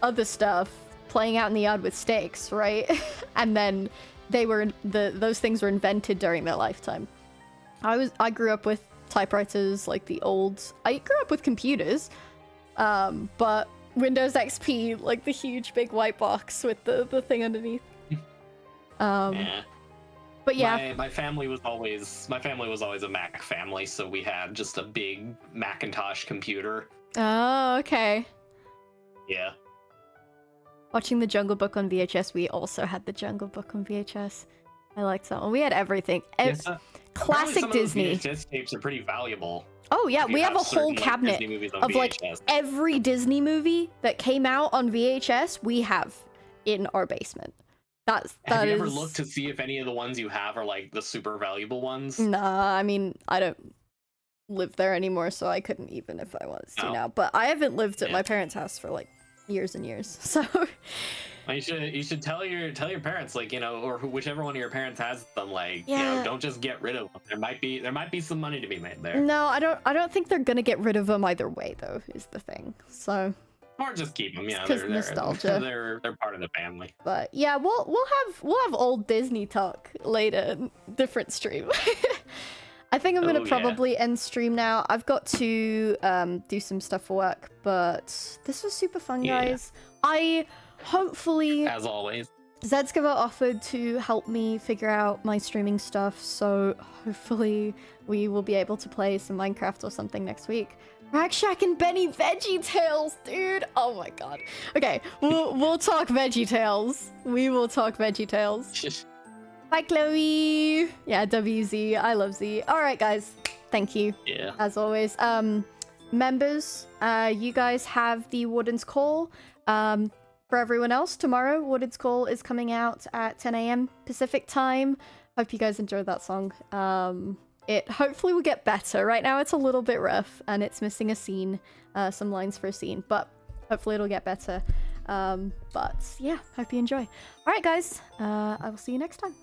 Speaker 1: other stuff, playing out in the yard with sticks, right? And then those things were invented during their lifetime. I grew up with typewriters, like I grew up with computers, but Windows XP, like the huge big white box with the thing underneath.
Speaker 4: Yeah.
Speaker 1: But yeah,
Speaker 4: my family was always a Mac family, so we had just a big Macintosh computer.
Speaker 1: oh, okay.
Speaker 4: Yeah.
Speaker 1: Watching The Jungle Book on VHS, we also had The Jungle Book on VHS. I liked that one. We had everything.
Speaker 4: Yes, apparently
Speaker 1: Classic
Speaker 4: some of those
Speaker 1: Disney.
Speaker 4: VHS tapes are pretty valuable.
Speaker 1: Oh yeah,
Speaker 4: if you
Speaker 1: we have a whole
Speaker 4: certain, like,
Speaker 1: cabinet
Speaker 4: Disney movies on
Speaker 1: of like
Speaker 4: VHS.
Speaker 1: every Disney movie that came out on VHS. We have in our basement. That
Speaker 4: Have you
Speaker 1: is.
Speaker 4: ever looked to see if any of the ones you have are like the super valuable ones?
Speaker 1: Nah, I mean, I don't live there anymore, so I couldn't even if I wanted to
Speaker 4: Oh.
Speaker 1: now. But I haven't lived at
Speaker 4: Yeah.
Speaker 1: my parents' house for like years and years. So
Speaker 4: Well, you should tell your parents, like, you know, or whichever one of your parents has them, like, you
Speaker 1: Yeah.
Speaker 4: know, don't just get rid of them. There might be some money to be made there.
Speaker 1: no, I don't think they're gonna get rid of them either way, though. Is the thing. So
Speaker 4: Or just keep them. Yeah,
Speaker 1: 'cause
Speaker 4: they're
Speaker 1: nostalgia.
Speaker 4: They're part of the family.
Speaker 1: But yeah, we'll have old Disney talk later, different stream. I think I'm gonna
Speaker 4: Oh, yeah.
Speaker 1: probably end stream now. I've got to do some stuff for work, but this was super fun,
Speaker 4: Yeah.
Speaker 1: guys. I hopefully
Speaker 4: As always.
Speaker 1: Zedskava offered to help me figure out my streaming stuff, so hopefully we will be able to play some Minecraft or something next week. Ragshack and Benny VeggieTales, dude! Oh my god. Okay, we'll talk VeggieTales. We will talk VeggieTales. Bye, Chloe! Yeah, WZ. I love Z. Alright, guys. Thank you,
Speaker 4: Yeah.
Speaker 1: as always. Members, you guys have the Warden's Call. For everyone else, tomorrow, Warden's Call is coming out at 10 a.m. Pacific time. Hope you guys enjoyed that song. It hopefully will get better. Right now it's a little bit rough and it's missing a scene, some lines for a scene, but hopefully it'll get better. But yeah, hope you enjoy. Alright guys, I will see you next time.